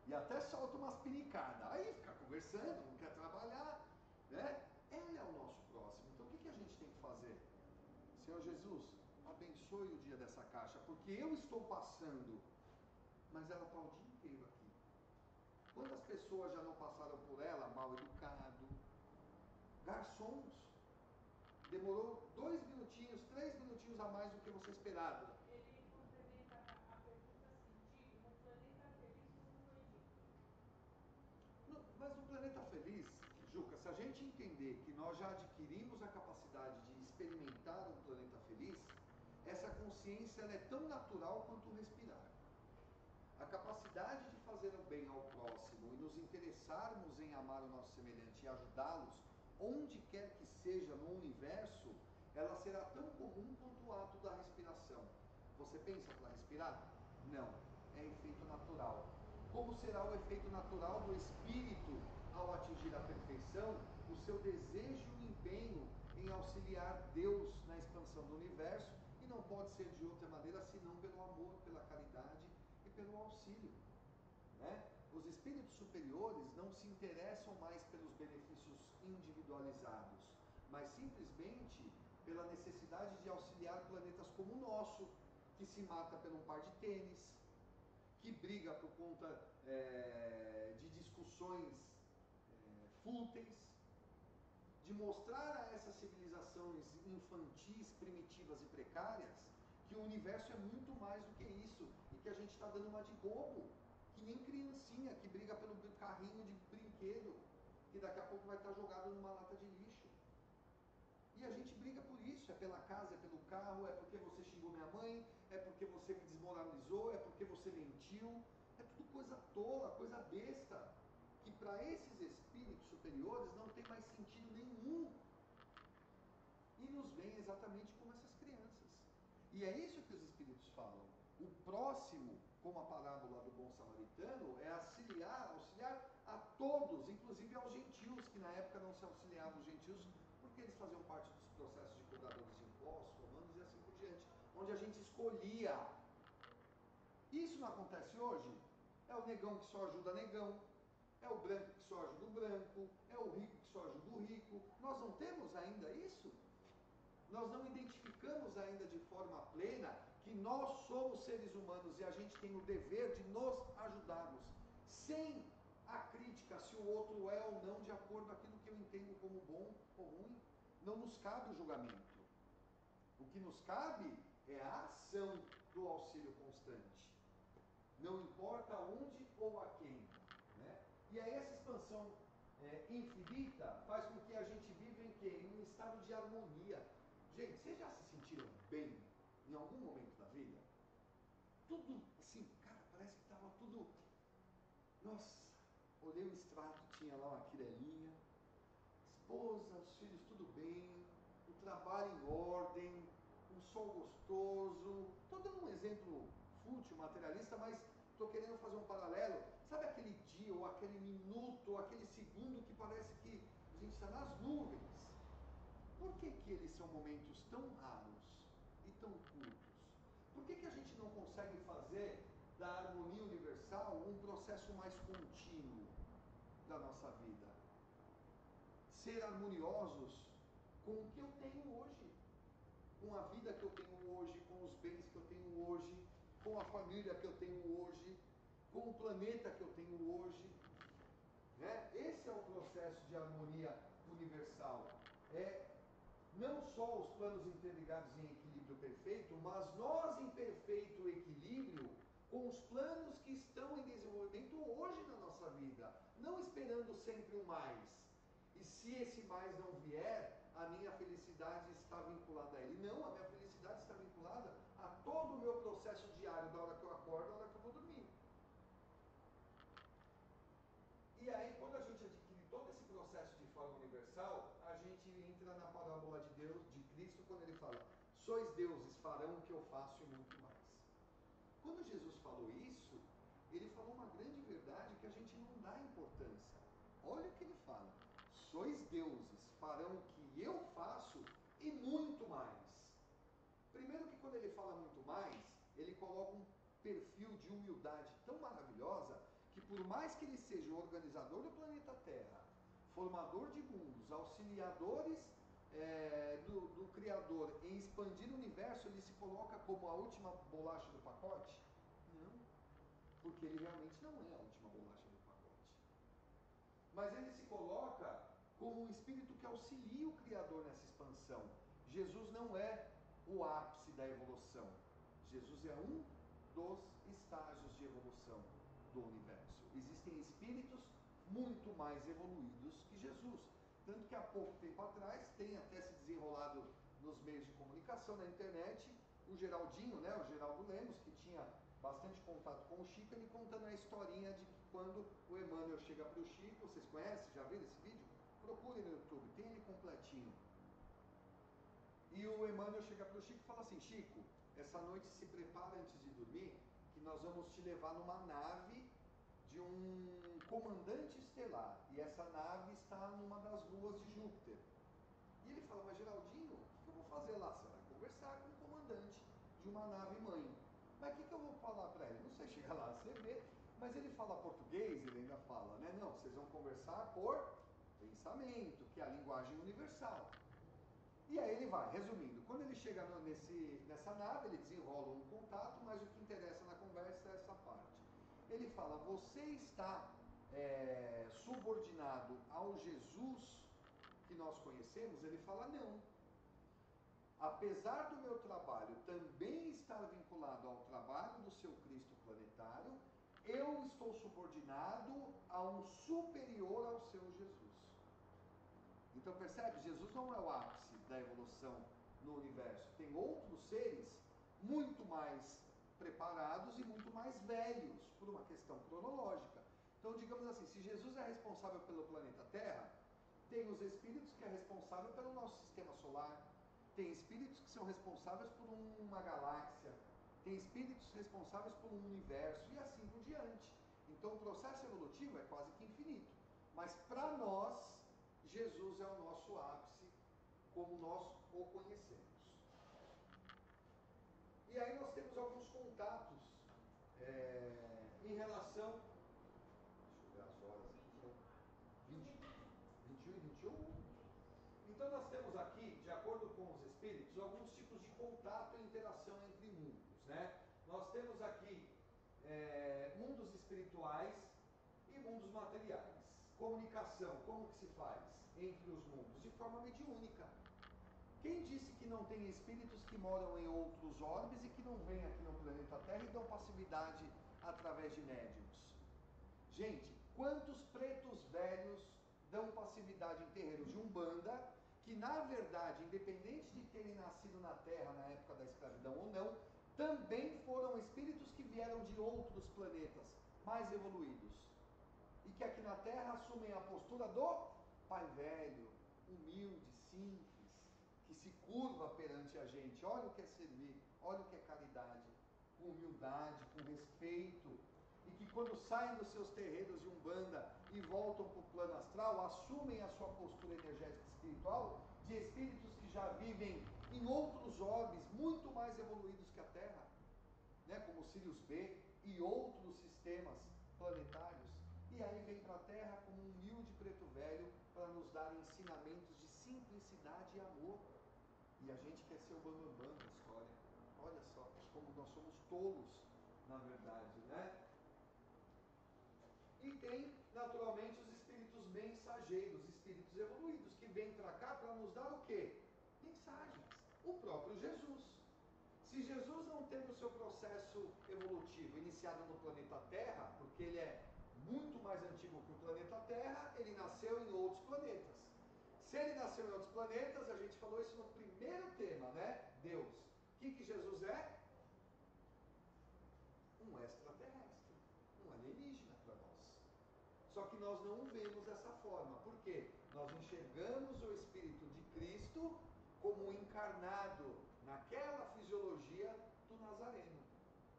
E até solta umas pinicadas. Aí fica conversando, não quer trabalhar, né? Ele é o nosso próximo. Então o que a gente tem que fazer? Senhor Jesus, abençoe o dia dessa caixa, porque eu estou passando, mas ela está o dia inteiro aqui. Quantas pessoas já não passaram por ela, mal educado? Garçons. Demorou 2 minutinhos, 3 minutinhos a mais do que você esperava. Ele complementa a pergunta assim: digo, no planeta feliz o mundo é dito. Mas no planeta feliz, Juca, se a gente entender que nós já adquirimos a capacidade de experimentar um planeta feliz, essa consciência ela é tão natural quanto o respirar. A capacidade de fazer o bem ao próximo e nos interessarmos em amar o nosso semelhante e ajudá-los, onde quer que seja no universo, ela será tão comum quanto o ato da respiração. Você pensa para respirar? Não, é efeito natural. Como será o efeito natural do espírito ao atingir a perfeição? O seu desejo empenho em auxiliar Deus na expansão do universo, e não pode ser de outra maneira senão pelo amor, pela caridade e pelo auxílio, né? Os espíritos superiores não se interessam mais pelos benefícios individualizados, mas simplesmente pela necessidade de auxiliar planetas como o nosso, que se mata por um par de tênis, que briga por conta de discussões fúteis, de mostrar a essas civilizações infantis, primitivas e precárias que o universo é muito mais do que isso, e que a gente está dando uma de bobo, que nem criancinha que briga pelo carrinho de brinquedo, que daqui a pouco vai estar jogado numa lata de lixo. E a gente briga por isso, é pela casa, é pelo carro, é porque você xingou minha mãe, é porque você me desmoralizou, é porque você mentiu, é tudo coisa tola, coisa besta, que para esses espíritos superiores não tem mais sentido nenhum. E nos veem exatamente como essas crianças. E é isso que os espíritos falam. O próximo, como a parábola do bom samaritano, é auxiliar a todos, inclusive aos gentios, que na época não se auxiliavam os gentios, porque eles faziam parte dos processos de cobradores de impostos, romanos e assim por diante, onde a gente escolhia. Isso não acontece hoje? É o negão que só ajuda negão, é o branco que só ajuda o branco, é o rico que só ajuda o rico. Nós não temos ainda isso? Nós não identificamos ainda de forma plena que nós somos seres humanos e a gente tem o dever de nos ajudarmos, sem a crítica se o outro é ou não de acordo com aquilo que eu entendo como bom ou ruim. Não nos cabe o julgamento. O que nos cabe é a ação do auxílio constante. Não importa onde ou a quem, né? E aí essa expansão infinita faz com que a gente viva em quê? Em um estado de harmonia. Gente, vocês já se sentiram bem em algum momento da vida? Tudo assim, cara, parece que estava tudo... Nossa, olhei o extrato, tinha lá uma quirelinha, esposa, os filhos tudo bem, o trabalho em ordem, um sol gostoso. Estou dando um exemplo fútil, materialista, mas estou querendo fazer um paralelo. Sabe aquele dia, ou aquele minuto, ou aquele segundo que parece que a gente está nas nuvens? Por que que eles são momentos tão raros e tão curtos? Por que que a gente não consegue fazer da harmonia universal um processo mais contínuo da nossa vida? Ser harmoniosos com o que eu tenho hoje, com a vida que eu tenho hoje, com os bens que eu tenho hoje, com a família que eu tenho hoje, com o planeta que eu tenho hoje, né? Esse é o processo de harmonia universal. Não só os planos interligados em equilíbrio perfeito, mas nós em perfeito equilíbrio com os planos que estão em desenvolvimento hoje na nossa vida, não esperando sempre o mais. E se esse mais não vier, a minha felicidade está vinculada a ele. Não, a minha felicidade está vinculada a todo o meu processo diário, da hora que eu acordo, da hora que eu vou dormir. E aí, quando a gente adquire todo esse processo de forma universal, a gente entra na parábola de Deus, de Cristo, quando ele fala: sois deuses, farão o que eu faço e muito mais. Quando Jesus falou isso, ele falou uma grande verdade que a gente não dá importância. Olha o que ele fala: sois deuses, farão o que eu faço e muito mais. Primeiro que quando ele fala muito mais, ele coloca um perfil de humildade tão maravilhosa, que por mais que ele seja o organizador do planeta Terra, formador de mundos, auxiliadores do Criador em expandir o universo, ele se coloca como a última bolacha do pacote? Não, porque ele realmente não é a última bolacha do pacote. Mas ele se coloca como um espírito que auxilia o Criador nessa expansão. Jesus não é o ápice da evolução. Jesus é um dos estágios de evolução do universo. Existem espíritos muito mais evoluídos que Jesus. Tanto que há pouco tempo atrás, tem até se desenrolado nos meios de comunicação, na internet, o Geraldinho, né, o Geraldo Lemos, que tinha bastante contato com o Chico, ele contando a historinha de quando o Emmanuel chega para o Chico. Vocês conhecem? Já viram esse vídeo? Procurem no YouTube, tem ele completinho. E o Emmanuel chega para o Chico e fala assim: Chico, essa noite se prepara antes de dormir, que nós vamos te levar numa nave de um comandante estelar, e essa nave está numa das luas de Júpiter. fala, mas Geraldinho, o que eu vou fazer lá? Você vai conversar com o comandante de uma nave mãe. Mas o que eu vou falar para ele? Não sei, chega lá, você vê, mas ele fala português, ele ainda fala, né? Não, vocês vão conversar por pensamento, que é a linguagem universal. E aí ele vai, resumindo, quando ele chega nessa nave, ele desenrola um contato, mas o que interessa na conversa é essa parte. Ele fala, você está subordinado ao Jesus que nós conhecemos? Ele fala, não. Apesar do meu trabalho também estar vinculado ao trabalho do seu Cristo planetário, eu estou subordinado a um superior ao seu Jesus. Então percebe, Jesus não é o ápice da evolução no universo. Tem outros seres muito mais preparados e muito mais velhos, por uma questão cronológica. Então digamos assim, se Jesus é responsável pelo planeta Terra, tem os espíritos que é responsável pelo nosso sistema solar, tem espíritos que são responsáveis por uma galáxia, tem espíritos responsáveis por um universo e assim por diante. Então o processo evolutivo é quase que infinito. Mas para nós, Jesus é o nosso ápice, como nós o conhecemos. E aí nós temos alguns contatos em relação... Deixa eu ver as horas aqui. 21 e 21? Então nós temos aqui, de acordo com os espíritos, alguns tipos de contato e interação entre mundos, né? Nós temos aqui mundos espirituais e mundos materiais. Comunicação, como que se faz entre os mundos? De forma mediúnica. Quem disse que não tem espíritos que moram em outros orbes e que não vêm aqui no planeta Terra e dão passividade através de médiums? Gente, quantos pretos velhos dão passividade em terreiros de Umbanda, que na verdade, independente de terem nascido na Terra na época da escravidão ou não, também foram espíritos que vieram de outros planetas mais evoluídos? E que aqui na Terra assumem a postura do pai velho, humilde, simples, que se curva perante a gente. Olha o que é servir, olha o que é caridade, com humildade, com respeito. E que quando saem dos seus terreiros de Umbanda e voltam para o plano astral, assumem a sua postura energética espiritual de espíritos que já vivem em outros orbes muito mais evoluídos que a Terra, né? Como Sirius B e outros sistemas planetários. E aí vem para a Terra como um humilde preto velho para nos dar ensinamentos de simplicidade e amor. E a gente quer ser o bambambam da história. Olha só como nós somos tolos, na verdade, né? E tem, naturalmente, os espíritos mensageiros, espíritos evoluídos, que vêm para cá para nos dar o quê? Mensagens. O próprio Jesus. Se Jesus não teve o seu processo evolutivo iniciado no planeta Terra, porque ele é muito mais antigo que o planeta Terra, ele nasceu em outros planetas. Se ele nasceu em outros planetas, a gente falou isso no primeiro tema, né? Deus. O que Jesus é? Um extraterrestre, um alienígena para nós. Só que nós não o vemos dessa forma. Por quê? Nós enxergamos o Espírito de Cristo como encarnado naquela fisiologia do Nazareno.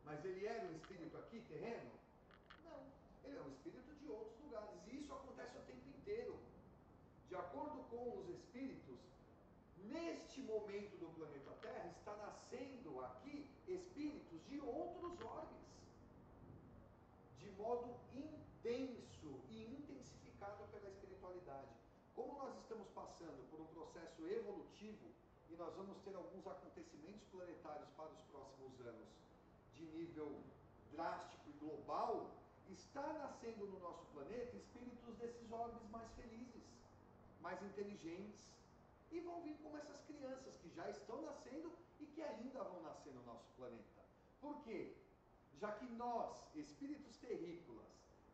Mas ele era um espírito aqui, terreno? Não. Ele é um espírito de outros lugares. E isso acontece o tempo inteiro. De acordo com os espíritos, neste momento do planeta Terra, está nascendo aqui espíritos de outros orbes. De modo intenso e intensificado pela espiritualidade. Como nós estamos passando por um processo evolutivo e nós vamos ter alguns acontecimentos planetários para os próximos anos de nível drástico e global, está nascendo no nosso planeta espíritos desses orbes mais felizes, mais inteligentes, e vão vir como essas crianças que já estão nascendo e que ainda vão nascer no nosso planeta. Por quê? Já que nós, espíritos terrícolas,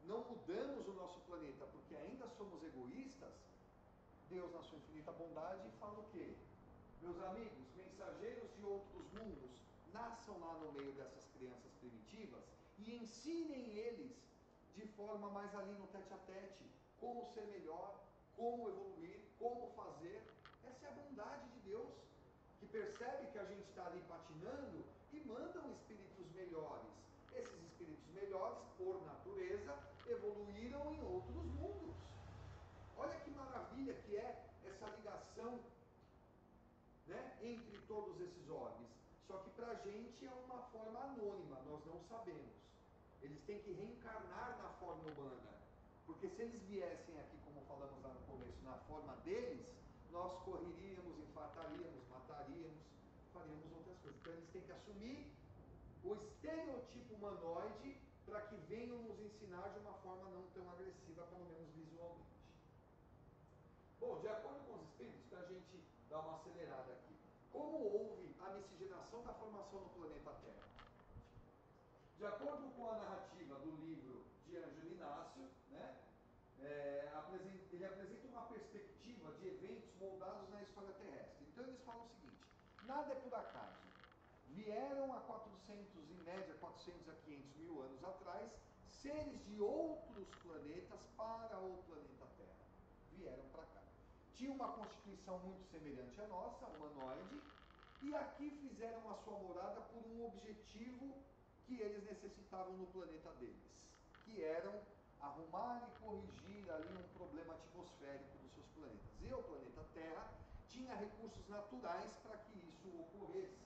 não mudamos o nosso planeta porque ainda somos egoístas, Deus, na sua infinita bondade, fala o quê? Meus amigos, mensageiros de outros mundos, nasçam lá no meio dessas crianças primitivas e ensinem eles de forma mais ali no tete-a-tete, como ser melhor, como evoluir, como fazer. Essa é a bondade de Deus, que percebe que a gente está ali patinando e mandam espíritos melhores. Esses espíritos melhores, por natureza, evoluíram em outros mundos. Olha que maravilha que é essa ligação né, entre todos esses orbes. Só que para a gente é uma forma anônima, nós não sabemos. Eles têm que reencarnar na forma humana. Porque se eles viessem aqui, como falamos lá no começo, na forma deles, nós correríamos, infartaríamos, mataríamos, faríamos outras coisas. Então eles têm que assumir o estereotipo humanoide para que venham nos ensinar de uma forma não tão agressiva, pelo menos visualmente. Bom, de acordo com os espíritos, para a gente dar uma acelerada aqui, como houve a miscigenação da formação no planeta Terra? De acordo com a narrativa do livro de Ângelo Inácio, né, ele apresenta uma perspectiva de eventos moldados na história terrestre. Então eles falam o seguinte: nada é por acaso. Vieram há 400, em média 400 a 500 mil anos atrás, seres de outros planetas para o planeta Terra. Vieram para cá. Tinham uma constituição muito semelhante à nossa, humanoide, e aqui fizeram a sua morada por um objetivo que eles necessitavam no planeta deles, que eram arrumar e corrigir ali um problema atmosférico dos seus planetas. E o planeta Terra tinha recursos naturais para que isso ocorresse.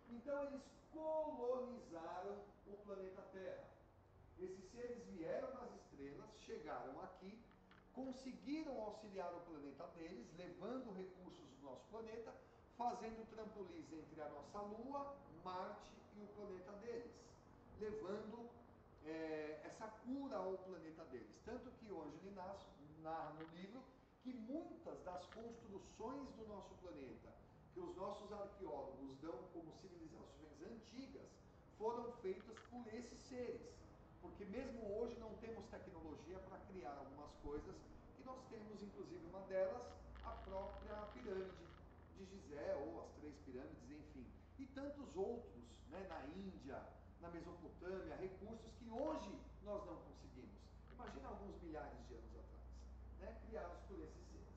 Então eles colonizaram o planeta Terra. Esses seres vieram das estrelas, chegaram aqui, conseguiram auxiliar o planeta deles, levando recursos do nosso planeta, fazendo trampolins entre a nossa Lua, Marte e o planeta deles, levando essa cura ao planeta deles. Tanto que o Ângelo Inácio narra no livro que muitas das construções do nosso planeta, que os nossos arqueólogos dão como civilizações antigas, foram feitas por esses seres. Porque mesmo hoje não temos tecnologia para criar algumas coisas, e nós temos inclusive uma delas, a própria pirâmide de Gizé, ou as 3 pirâmides, enfim. E tantos outros, né, na Índia, na Mesopotâmia, recursos que hoje nós não conseguimos. Imagina alguns milhares de anos atrás, né, criados por esses seres.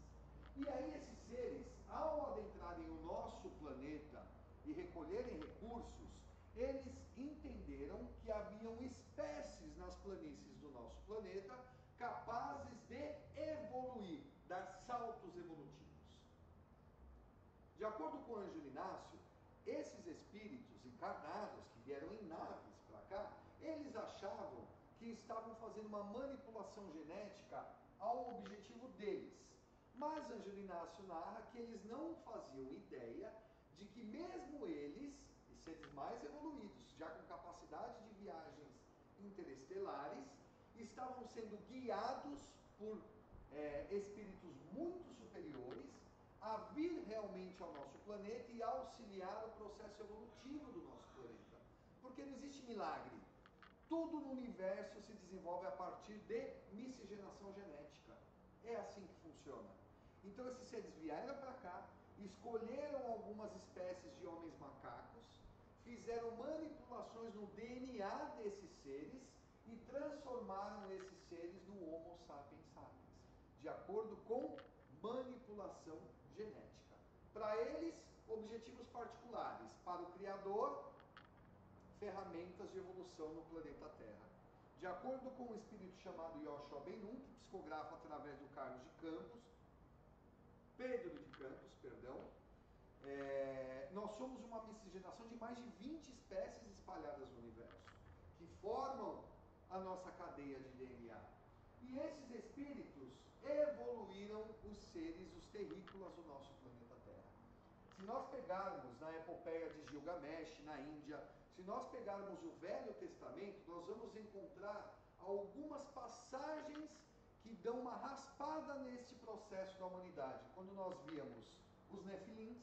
E aí esses seres, ao adentrarem o nosso planeta e recolherem recursos, eles entenderam que haviam espécies nas planícies do nosso planeta capazes de evoluir, dar saltos evolutivos. De acordo com Ângelo Inácio, esses espíritos encarnados que vieram em naves para cá, eles achavam que estavam fazendo uma manipulação genética ao objetivo deles. Mas Ângelo Inácio narra que eles não faziam ideia de que mesmo eles, e seres mais evoluídos, já com capacidade de viagens interestelares, estavam sendo guiados por espíritos muito superiores a vir realmente ao nosso planeta e auxiliar o processo evolutivo do nosso planeta. Porque não existe milagre. Tudo no universo se desenvolve a partir de miscigenação genética. É assim que funciona. Então esses seres vieram para cá, escolheram algumas espécies de homens macacos, fizeram manipulações no DNA desses seres e transformaram esses seres no Homo sapiens sapiens, de acordo com manipulação genética. Para eles, objetivos particulares. Para o Criador, ferramentas de evolução no planeta Terra. De acordo com um espírito chamado Yoshua Benu, que psicografa através do Carlos de Campos, Pedro de Campos, perdão, nós somos uma miscigenação de mais de 20 espécies espalhadas no universo, que formam a nossa cadeia de DNA. E esses espíritos evoluíram os seres, os terrícolas do nosso planeta Terra. Se nós pegarmos na epopeia de Gilgamesh, na Índia, se nós pegarmos o Velho Testamento, nós vamos encontrar algumas passagens que dão uma raspada nesse processo da humanidade. Quando nós víamos os Nefilins,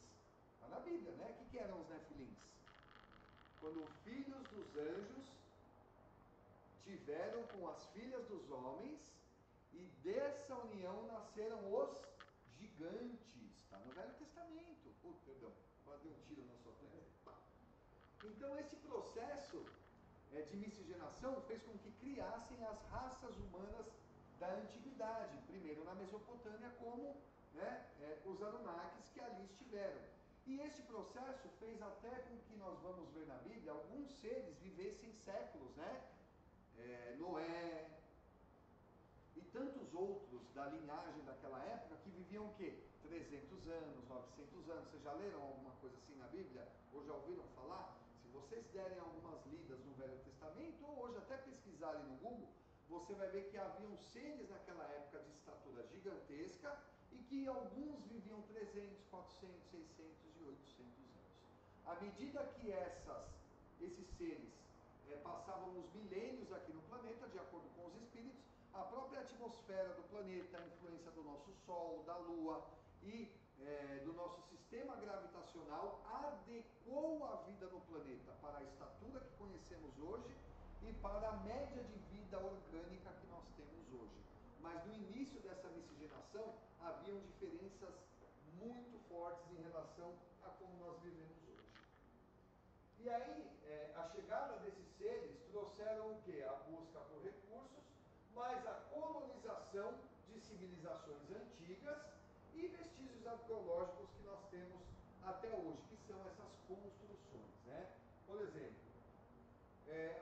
está na Bíblia, né? O que eram os Nefilins? Quando filhos dos anjos tiveram com as filhas dos homens, e dessa união nasceram os gigantes. Está no Velho Testamento. Perdão, quase dei um tiro na sua testa. Então esse processo de miscigenação fez com que criassem as raças humanas da antiguidade, primeiro na Mesopotâmia, como os Anunnakis que ali estiveram. E esse processo fez até com que nós vamos ver na Bíblia alguns seres vivessem séculos, né? Noé e tantos outros da linhagem daquela época que viviam o quê? 300 anos, 900 900 anos. Vocês já leram alguma coisa assim na Bíblia? Ou já ouviram falar? Se vocês derem algumas lidas no Velho Testamento, ou hoje até pesquisarem no Google, você vai ver que haviam seres naquela época de estatura gigantesca e que alguns viviam 300, 400, 600 e 800 anos. À medida que esses seres passavam os milênios aqui no planeta, de acordo com os espíritos, a própria atmosfera do planeta, a influência do nosso Sol, da Lua e do nosso sistema gravitacional adequou a vida no planeta para a estatura que conhecemos hoje e para a média de vida orgânica que nós temos hoje. Mas no início dessa miscigenação haviam diferenças muito fortes em relação a como nós vivemos hoje. E aí, a chegada desses seres trouxeram o quê? A busca por recursos, mas a colonização de civilizações antigas e vestígios arqueológicos que nós temos até hoje, que são essas construções, né? Por exemplo,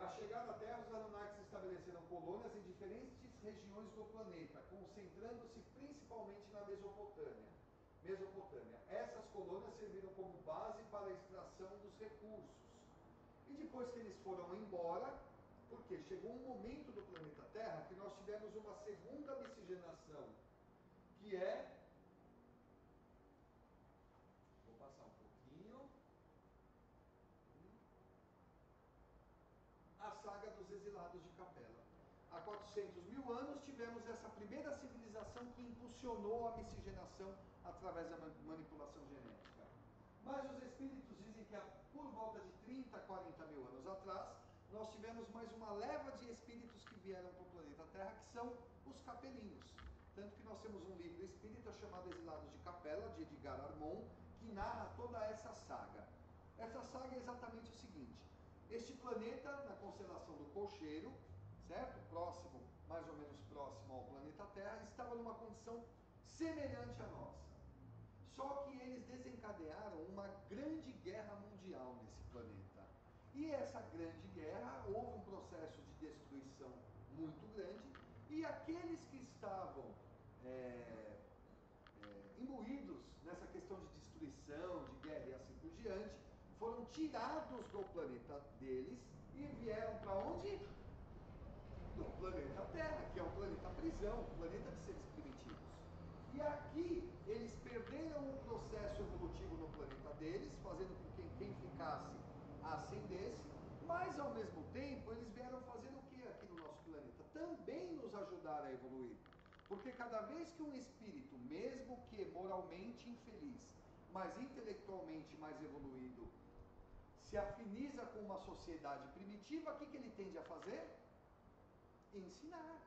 a chegada à Terra, os Anunnakis estabeleceram colônias em diferentes regiões do planeta, concentrando-se principalmente na Mesopotâmia. Essas colônias serviram como base para a extração dos recursos. E depois que eles foram embora, porque chegou um momento do planeta Terra que nós tivemos uma segunda miscigenação, que é... Vou passar um pouquinho. A saga dos exilados de Capela. Há 400 mil anos tivemos essa primeira civilização que impulsionou a miscigenação através da manipulação genética. Mas os espíritos dizem que por volta de 30, 40 mil anos atrás, nós tivemos mais uma leva de espíritos que vieram para o planeta Terra, que são os capelinhos. Tanto que nós temos um livro espírita chamado Exilados de Capela, de Edgar Armond, que narra toda essa saga. Essa saga é exatamente o seguinte: este planeta, na constelação do Cocheiro, certo? Mais ou menos próximo ao planeta Terra, estava numa condição semelhante à nossa. Só que eles desencadearam uma grande guerra mundial nesse planeta. E essa grande guerra, houve um processo de destruição muito grande, e aqueles que estavam imbuídos nessa questão de destruição, de guerra e assim por diante, foram tirados do planeta deles e vieram para onde? Do planeta Terra, que é um planeta prisão, um planeta de seres primitivos. E aqui eles perderam o processo evolutivo no planeta deles, fazendo com que quem ficasse ascendesse, mas ao mesmo tempo eles vieram fazer o que aqui no nosso planeta? Também nos ajudar a evoluir. Porque cada vez que um espírito, mesmo que moralmente infeliz, mas intelectualmente mais evoluído, se afiniza com uma sociedade primitiva, o que ele tende a fazer? Ensinar.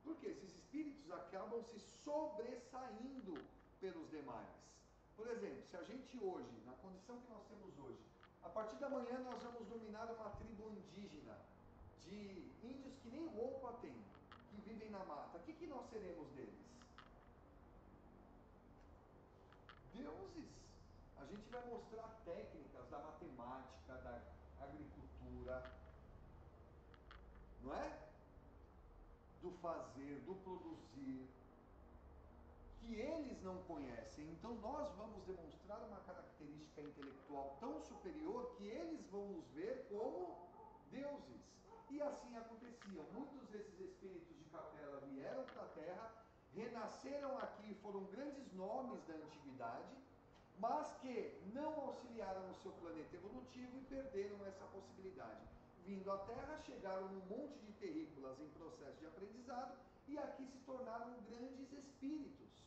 Porque esses espíritos acabam se sobressaindo pelos demais. Por exemplo, se a gente hoje, na condição que nós temos hoje, a partir da manhã nós vamos dominar uma tribo indígena, de índios que nem roupa têm, que vivem na mata, o que nós seremos deles? Deuses. A gente vai mostrar técnicas da matemática, da agricultura, não é? Do fazer, do produzir, que eles não conhecem. Então nós vamos demonstrar uma característica intelectual tão superior que eles vão nos ver como deuses. E assim acontecia. Muitos desses espíritos de Capela vieram para a Terra, renasceram aqui, foram grandes nomes da antiguidade, mas que não auxiliaram no seu planeta evolutivo e perderam essa possibilidade. Vindo à Terra, chegaram num monte de terrícolas em processo de aprendizado e aqui se tornaram grandes espíritos,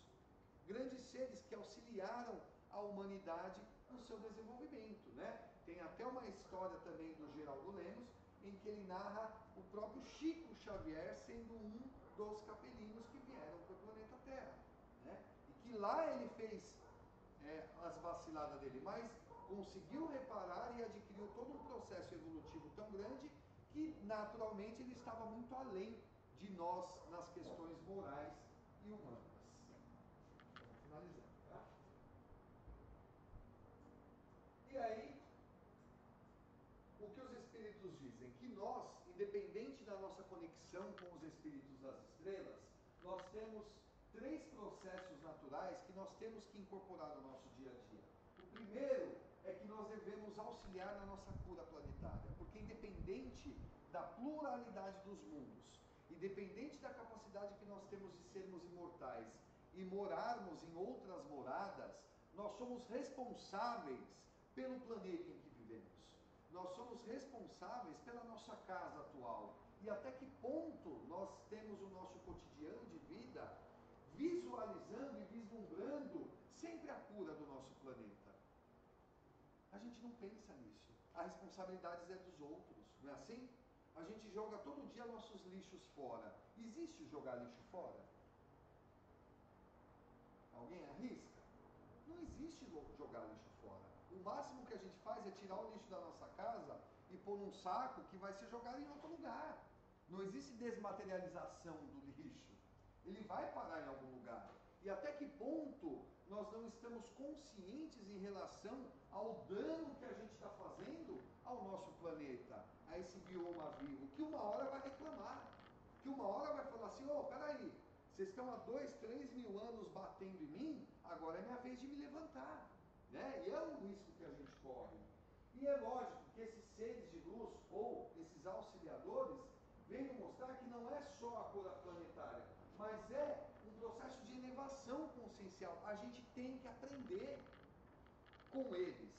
grandes seres que auxiliaram a humanidade no seu desenvolvimento, né? Tem até uma história também do Geraldo Lemos, em que ele narra o próprio Chico Xavier sendo um dos capelinhos que vieram para o planeta Terra, né? E que lá ele fez as vaciladas dele, mas conseguiu reparar e adquiriu todo um processo evolutivo tão grande que naturalmente ele estava muito além de nós nas questões morais e humanas. Vamos finalizando, tá? E aí, o que os espíritos dizem? Que nós, independente da nossa conexão com os espíritos das estrelas, nós temos 3 processos naturais que nós temos que incorporar no nosso dia nos auxiliar na nossa cura planetária, porque independente da pluralidade dos mundos, independente da capacidade que nós temos de sermos imortais e morarmos em outras moradas, nós somos responsáveis pelo planeta em que vivemos. Nós somos responsáveis pela nossa casa atual. E até que ponto nós temos o nosso cotidiano de vida visualizando e vislumbrando sempre a cura do nosso planeta. A gente não pensa nisso. A responsabilidade é dos outros, não é assim? A gente joga todo dia nossos lixos fora. Existe jogar lixo fora? Alguém arrisca? Não existe jogar lixo fora. O máximo que a gente faz é tirar o lixo da nossa casa e pôr num saco que vai ser jogado em outro lugar. Não existe desmaterialização do lixo. Ele vai parar em algum lugar. E até que ponto nós não estamos conscientes em relação ao dano que a gente está fazendo ao nosso planeta, a esse bioma vivo, que uma hora vai reclamar, que uma hora vai falar assim, peraí, vocês estão há 2, 3 mil anos batendo em mim, agora é minha vez de me levantar, né? E é um risco que a gente corre. E é lógico que esses seres de luz, ou esses auxiliadores, vêm mostrar que não é só a cura planetária, mas é um processo de elevação consciencial. A gente tem que aprender com eles.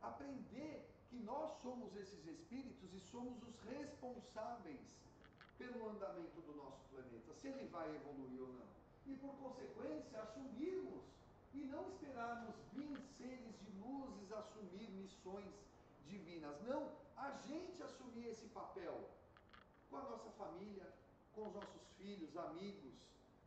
Aprender que nós somos esses espíritos e somos os responsáveis pelo andamento do nosso planeta, se ele vai evoluir ou não. E por consequência, assumirmos e não esperarmos vir seres de luzes assumir missões divinas. Não, a gente assumir esse papel com a nossa família, com os nossos filhos, amigos,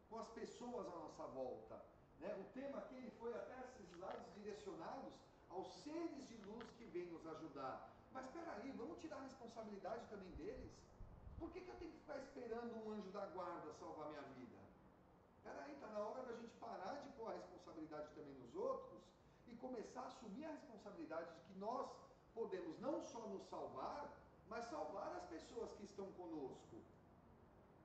com as pessoas à nossa volta. Né? O tema aqui foi até esses slides direcionados aos seres de luz que vêm nos ajudar. Mas espera aí, vamos tirar a responsabilidade também deles? Por que eu tenho que ficar esperando um anjo da guarda salvar minha vida? Espera aí, está na hora da gente parar de pôr a responsabilidade também nos outros e começar a assumir a responsabilidade de que nós podemos não só nos salvar, mas salvar as pessoas que estão conosco.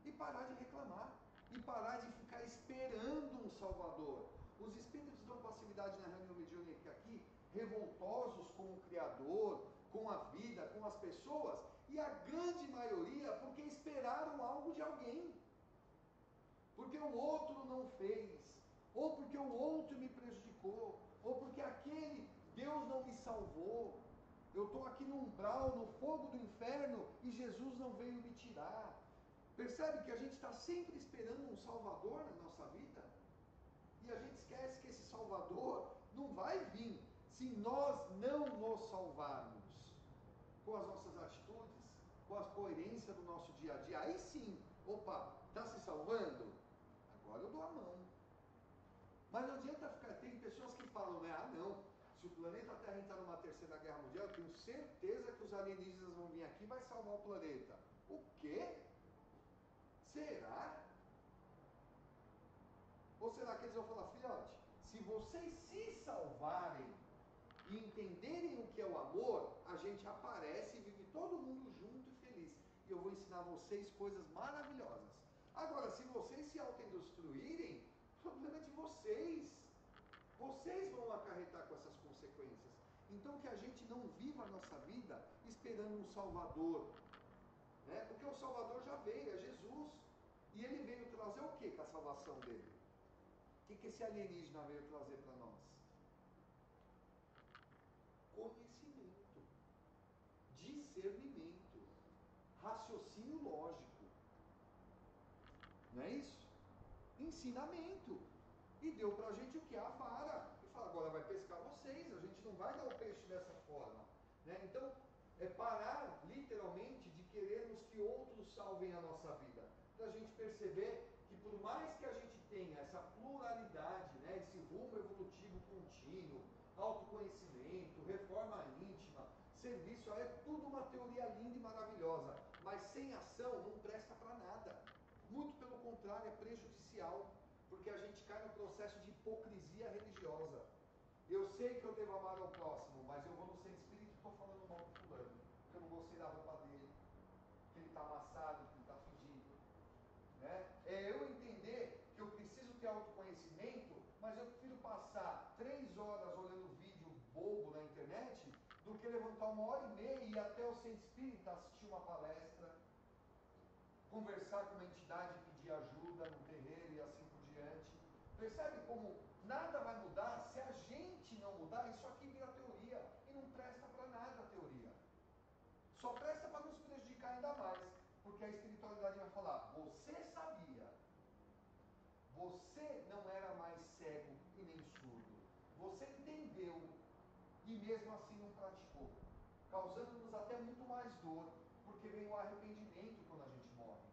E parar de reclamar. E parar de ficar esperando um salvador. Os espíritos dão passividade na reunião mediúnica aqui, revoltosos com o Criador, com a vida, com as pessoas, e a grande maioria porque esperaram algo de alguém. Porque o outro não fez, ou porque o outro me prejudicou, ou porque aquele Deus não me salvou. Eu estou aqui no umbral, no fogo do inferno, e Jesus não veio me tirar. Percebe que a gente está sempre esperando um Salvador na nossa vida? E a gente esquece que esse Salvador não vai vir se nós não nos salvarmos com as nossas atitudes, com a coerência do nosso dia a dia. Aí sim, opa, está se salvando? Agora eu dou a mão. Mas não adianta ficar, tem pessoas que falam, né? Não, se o planeta Terra entrar numa terceira guerra mundial, eu tenho certeza que os alienígenas vão vir aqui e vai salvar o planeta. O quê? Será? Ou será que eles vão falar, filhote, se vocês se salvarem e entenderem o que é o amor, a gente aparece e vive todo mundo junto e feliz. E eu vou ensinar vocês coisas maravilhosas. Agora, se vocês se autodestruírem, o problema é de vocês. Vocês vão acarretar com essas consequências. Então que a gente não viva a nossa vida esperando um Salvador. Né? Porque o Salvador já veio, é Jesus. E ele veio trazer o que com a salvação dele? O que esse alienígena veio trazer para nós? Conhecimento, discernimento, raciocínio lógico. Não é isso? Ensinamento. E deu para a gente o que? A vara. E fala, agora vai pescar vocês, a gente não vai dar o peixe dessa forma. Né? Então, é parar literalmente de querermos que outros salvem a nossa vida. Para a gente perceber que por mais que a gente tenha essa pluralidade, né, esse rumo evolutivo contínuo, autoconhecimento, reforma íntima, serviço, é tudo uma teoria linda e maravilhosa, mas sem ação não presta para nada. Muito pelo contrário, é prejudicial, porque a gente cai no processo de hipocrisia religiosa. Eu sei que eu devo amar ao próximo, mas eu vou no centro espírita e estou falando mal do fulano, que eu não gostei da roupa dele, que ele está amassado, que ele está fedido. Né? É eu entender que eu preciso ter autoconhecimento, mas eu prefiro passar 3 horas olhando vídeo bobo na internet do que levantar 1h30 e ir até o centro espírita, assistir uma palestra, conversar com uma entidade, pedir ajuda no terreiro e assim por diante. Percebe como nada vai mudar se a gente não mudar? Isso aqui vira teoria e não presta para nada a teoria. Só presta para nos prejudicar ainda mais, porque a espiritualidade vai falar: você sabia, você não era mais cego e nem surdo, você entendeu e mesmo assim não praticou, causando-nos até muito mais dor, porque vem o arrependimento quando a gente morre.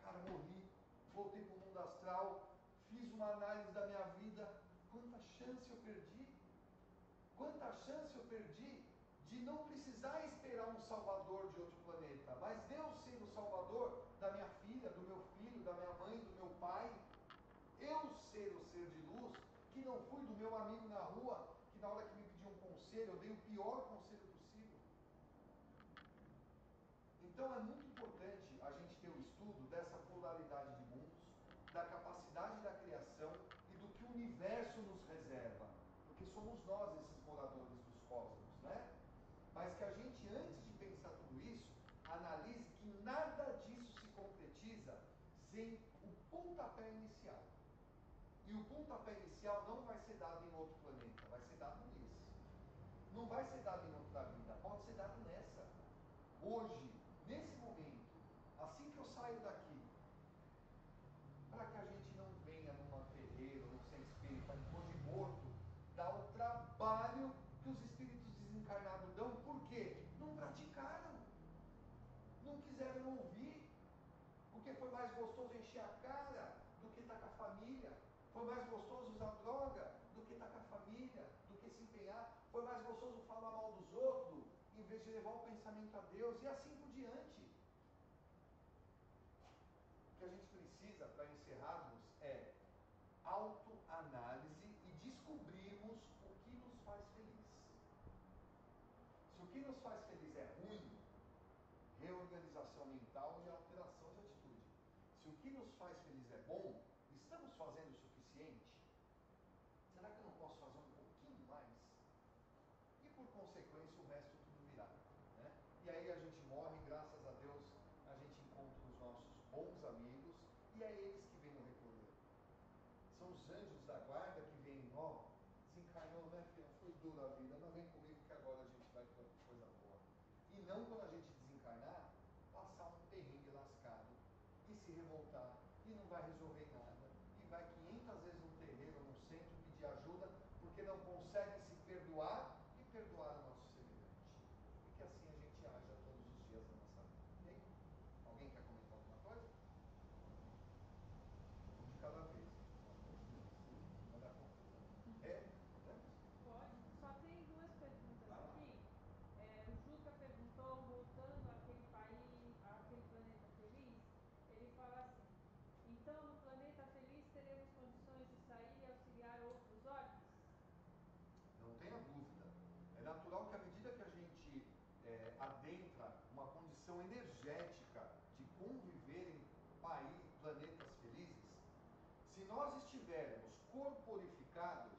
Cara, morri, voltei para o mundo astral, fiz uma análise da minha vida, quanta chance eu perdi, quanta chance eu perdi de não precisar esperar um salvador de outro planeta, mas Deus ser o salvador da minha filha, do meu filho, da minha mãe, do meu pai, eu ser o ser de luz, que não fui do meu amigo na rua, que na hora que me pediu um conselho, eu dei o pior conselho possível. Então é muito importante a gente ter o estudo dessa pluralidade de mundos, da capacidade da criação e do que o universo nos reserva, porque somos nós esses moradores dos cosmos, né? Mas que a gente, antes de pensar tudo isso, analise que nada disso se concretiza sem o pontapé inicial. E o pontapé inicial não vai ser dado em outro planeta, vai ser dado nesse. Não vai ser dado em outra vida, pode ser dado nessa. Hoje, nesse momento, assim que eu saio daqui, para que a gente não venha numa terreiro, num centro espírita, depois de morto, dar o trabalho que os espíritos desencarnados dão. Por quê? Não praticaram, não quiseram ouvir, porque foi mais gostoso encher a cara do que estar com a família, foi mais gostoso usar droga do que estar com a família, do que se empenhar, foi mais gostoso falar mal dos outros, em vez de levar o pensamento a Deus, e assim por diante. O que a gente precisa, para encerrarmos, é autoanálise e descobrirmos o que nos faz feliz. Se o que nos faz feliz é ruim, reorganização mental e alteração de atitude. Se o que nos faz feliz é bom, estamos fazendo o suficiente? Será que eu não posso fazer um pouquinho mais? E por consequência o resto tudo virá, né? E aí a gente morre, graças a Deus a gente encontra os nossos bons amigos e é eles que vêm no recolher. São os anjos da guarda que vêm: ó, desencarnou, né, filha? Foi dura a vida, mas vem comigo que agora a gente vai para coisa boa. E não, quando a gente desencarnar, passar um perrengue lascado e se revoltar e não vai resolver nada e vai 500 vezes no terreiro, no centro, pedir ajuda porque não consegue se perdoar e perdoar o nosso semelhante. E que assim a gente haja todos os dias da nossa vida. Ok? Alguém quer comentar alguma coisa? Um de cada vez. Não dá conta. É? Podemos? Pode. Só tem duas perguntas Vai lá. aqui. O Juca perguntou, voltando àquele país, àquele planeta feliz, ele fala assim: então no planeta feliz teremos condições de sair e auxiliar outros órgãos? Não tenha dúvida. É natural que à medida que a gente adentra uma condição energética de conviver em planetas felizes, se nós estivermos corporificados,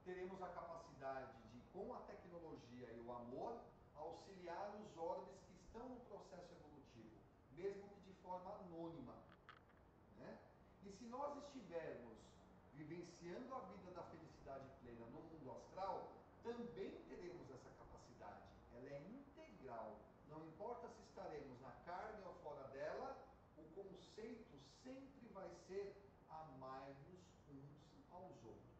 teremos a capacidade de, com a tecnologia e o amor, auxiliar os orbes que estão no processo evolutivo, mesmo que de forma anônima, né? E se nós estivermos vivenciando a vida da felicidade plena no mundo astral, também teremos essa capacidade. Ela é integral. Não importa se estaremos na carne ou fora dela, o conceito sempre vai ser amar-nos uns aos outros.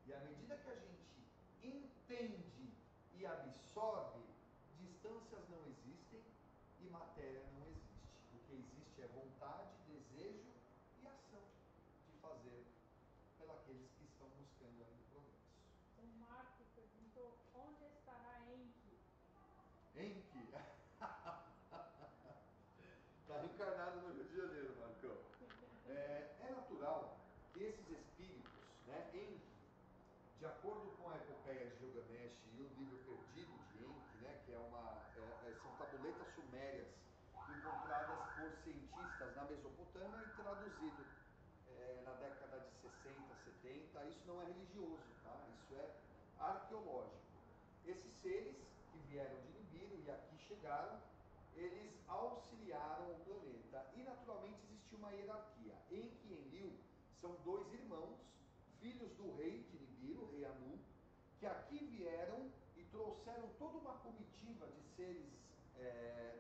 E à medida que a gente entende e absorve, distâncias não existem e matéria não existe. O que existe é vontade, desejo e ação de fazer pelos que estão buscando ainda o progresso. O Marco perguntou: onde estará Enki? Enki está reencarnado no Rio de Janeiro, Marcão. É natural que esses espíritos, né, Enki, de acordo com a epopeia de Gilgamesh e o livro perdido de Enki, né, que são tabuletas sumérias encontradas por cientistas na Mesopotâmia e traduzido na década de 60, 70, isso não é religioso, tá? Isso é arqueológico. seres que vieram de Nibiru e aqui chegaram, eles auxiliaram o planeta. E naturalmente existiu uma hierarquia. Enki e Enlil são dois irmãos, filhos do rei de Nibiru, o rei Anu, que aqui vieram e trouxeram toda uma comitiva de seres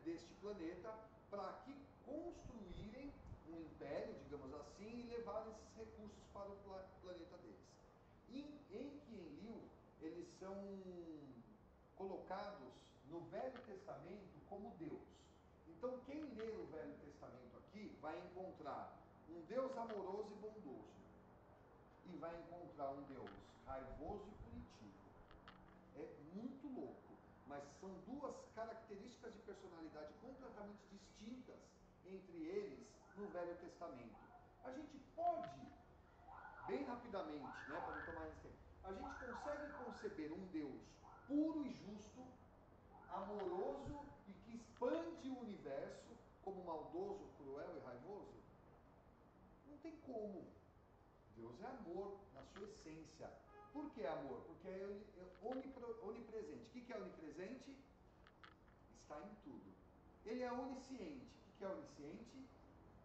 deste planeta para aqui construírem um império, digamos assim, e levar esses recursos para o planeta deles. Enki e Enlil, eles são colocados no Velho Testamento como Deus. Então, quem ler o Velho Testamento aqui vai encontrar um Deus amoroso e bondoso, e vai encontrar um Deus raivoso e punitivo. É muito louco, mas são duas características de personalidade completamente distintas entre eles no Velho Testamento. A gente pode, bem rapidamente, para não tomar mais tempo, a gente consegue conceber um Deus puro e justo, amoroso e que expande o universo como maldoso, cruel e raivoso? Não tem como. Deus é amor na sua essência. Por que amor? Porque é onipresente. O que é onipresente? Está em tudo. Ele é onisciente. O que é onisciente?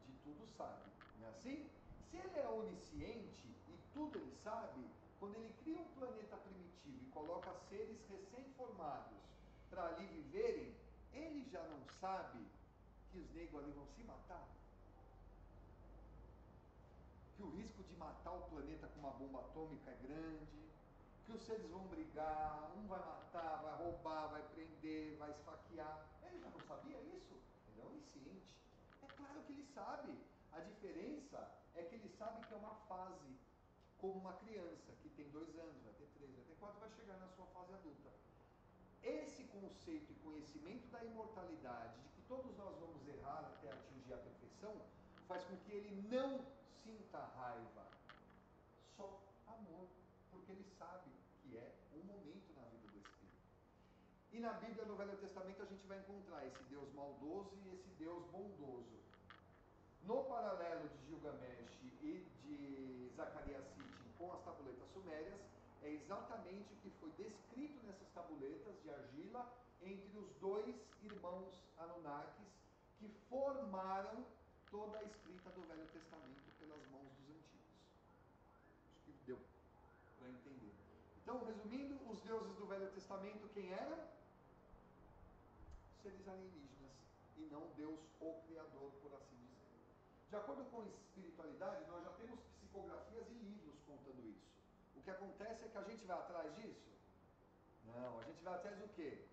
De tudo sabe. Não é assim? Se ele é onisciente e tudo ele sabe, quando ele cria um planeta primitivo e coloca seres recém-formados para ali viverem, ele já não sabe que os negros ali vão se matar? Que o risco de matar o planeta com uma bomba atômica é grande, que os seres vão brigar, um vai matar, vai roubar, vai prender, vai esfaquear. Ele já não sabia isso? Ele é onisciente. É claro que ele sabe. A diferença é que ele sabe que é uma fase, como uma criança que tem 2 anos, vai ter 3, vai ter 4, vai chegar na sua fase adulta. Esse conceito e conhecimento da imortalidade, de que todos nós vamos errar até atingir a perfeição, faz com que ele não sinta raiva, só amor, porque ele sabe que é um momento na vida do Espírito. E na Bíblia, no Velho Testamento, a gente vai encontrar esse Deus maldoso e esse Deus bondoso. No paralelo de Gilgamesh e de Zacarias Sitchin com as tabuletas sumérias, é exatamente o que foi descrito nessas tabuletas de argila entre os 2 irmãos Anunnakis que formaram toda a escrita do Velho Testamento pelas mãos dos antigos. Acho que deu para entender. Então, resumindo, os deuses do Velho Testamento, quem eram? Seres alienígenas, e não Deus, o Criador, por assim dizer. De acordo com a espiritualidade, nós já temos psicografias e livros contando isso. O que acontece é que a gente vai atrás disso? Não, a gente vai atrás do quê?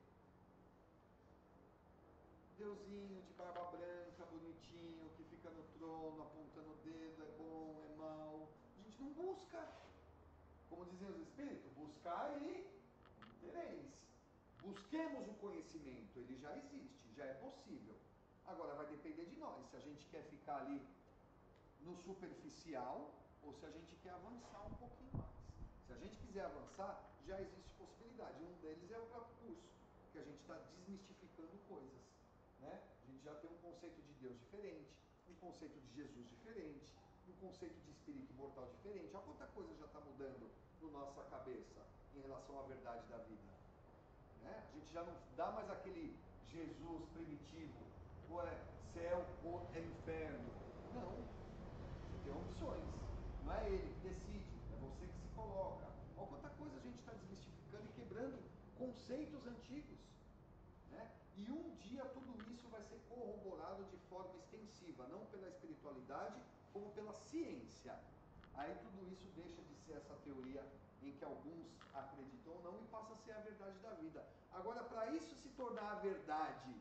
Deusinho de barba branca, bonitinho, que fica no trono, apontando o dedo, é bom, é mal. A gente não busca. Como diziam os espíritos, buscar e tereis. Busquemos o conhecimento, ele já existe, já é possível. Agora vai depender de nós, se a gente quer ficar ali no superficial ou se a gente quer avançar um pouquinho mais. Se a gente quiser avançar, já existe possibilidade. Um deles é o próprio curso, que a gente está desmistificando coisas. Né? A gente já tem um conceito de Deus diferente, um conceito de Jesus diferente, um conceito de espírito imortal diferente. Olha quanta coisa já está mudando na nossa cabeça em relação à verdade da vida. Né? A gente já não dá mais aquele Jesus primitivo, ou é céu ou é inferno. Não. Você tem opções. Não é ele que decide, é você que se coloca. Olha quanta coisa a gente está desmistificando e quebrando conceitos antigos. Né? E um dia tudo isso vai ser corroborado de forma extensiva, não pela espiritualidade, como pela ciência. Aí tudo isso deixa de ser essa teoria em que alguns acreditam ou não e passa a ser a verdade da vida. Agora, para isso se tornar a verdade,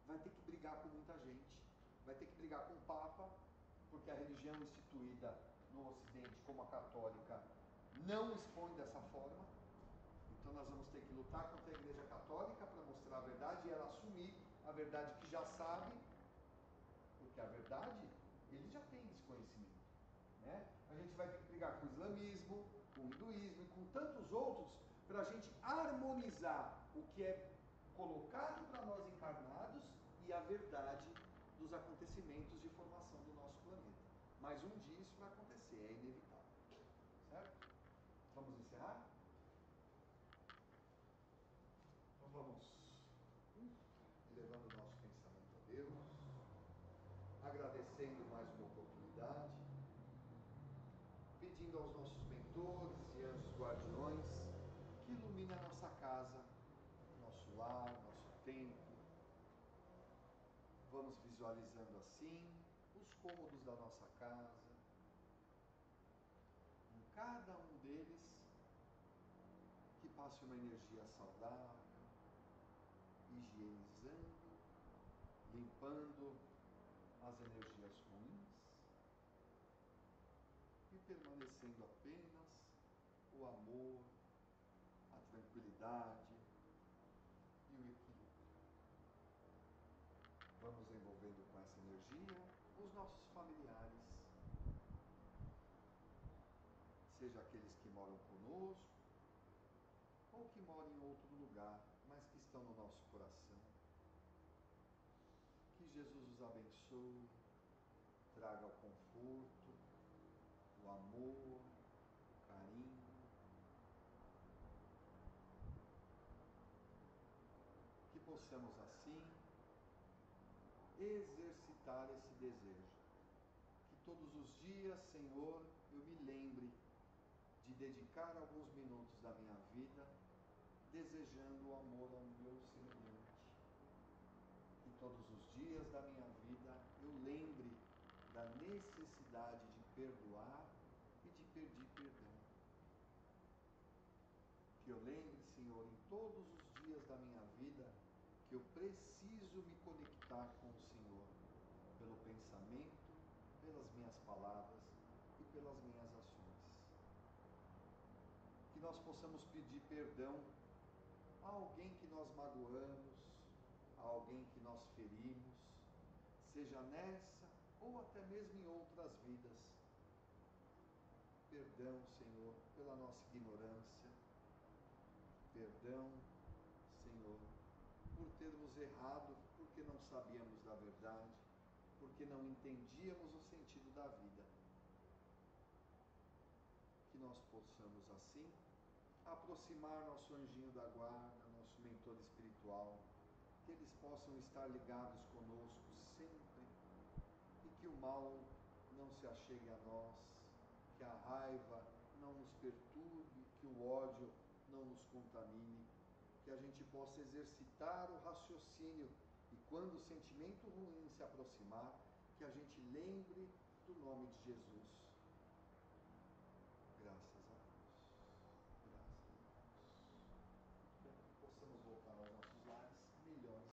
vai ter que brigar com muita gente. Vai ter que brigar com o Papa, porque a religião instituída no Ocidente, como a católica, não expõe dessa forma. Então nós vamos ter que lutar contra a Igreja Católica para mostrar a verdade e ela assumir a verdade que já sabe, porque a verdade, ele já tem desconhecimento. Né? A gente vai ter que brigar com o islamismo, com o hinduísmo e com tantos outros para a gente harmonizar o que é colocado para nós encarnados e a verdade dos acontecimentos de formação do nosso planeta. Mas um dia isso vai acontecer, é inevitável. Certo? Vamos encerrar? guardiões que iluminem a nossa casa, nosso lar, nosso templo. Vamos visualizando assim os cômodos da nossa casa. Em cada um deles, que passe uma energia saudável, higienizando, limpando as energias ruins e permanecendo apenas o amor, a tranquilidade e o equilíbrio. Vamos envolvendo com essa energia os nossos familiares, seja aqueles que moram conosco ou que moram em outro lugar, mas que estão no nosso coração. Que Jesus os abençoe, traga o conforto, o amor, o carinho. Que possamos assim exercitar esse desejo. Que todos os dias, Senhor, eu me lembre de dedicar alguns minutos da minha vida desejando o amor ao meu semelhante. Que todos os dias da minha vida eu lembre da necessidade de perdoar e de pedir perdão. Que eu lembre, Senhor, em todos os dias da minha vida, que eu preciso me conectar com o Senhor, pelo pensamento, pelas minhas palavras e pelas minhas ações. Que nós possamos pedir perdão a alguém que nós magoamos, a alguém que nós ferimos, seja nessa ou até mesmo em outras vidas. Perdão, Senhor, pela nossa ignorância. Perdão, Senhor, por termos errado, porque não sabíamos da verdade, porque não entendíamos o sentido da vida. Que nós possamos assim aproximar nosso anjinho da guarda, nosso mentor espiritual, que eles possam estar ligados conosco sempre e que o mal não se achegue a nós, que a raiva não nos perturbe, que o ódio não nos contamine, que a gente possa exercitar o raciocínio e quando o sentimento ruim se aproximar, que a gente lembre do nome de Jesus.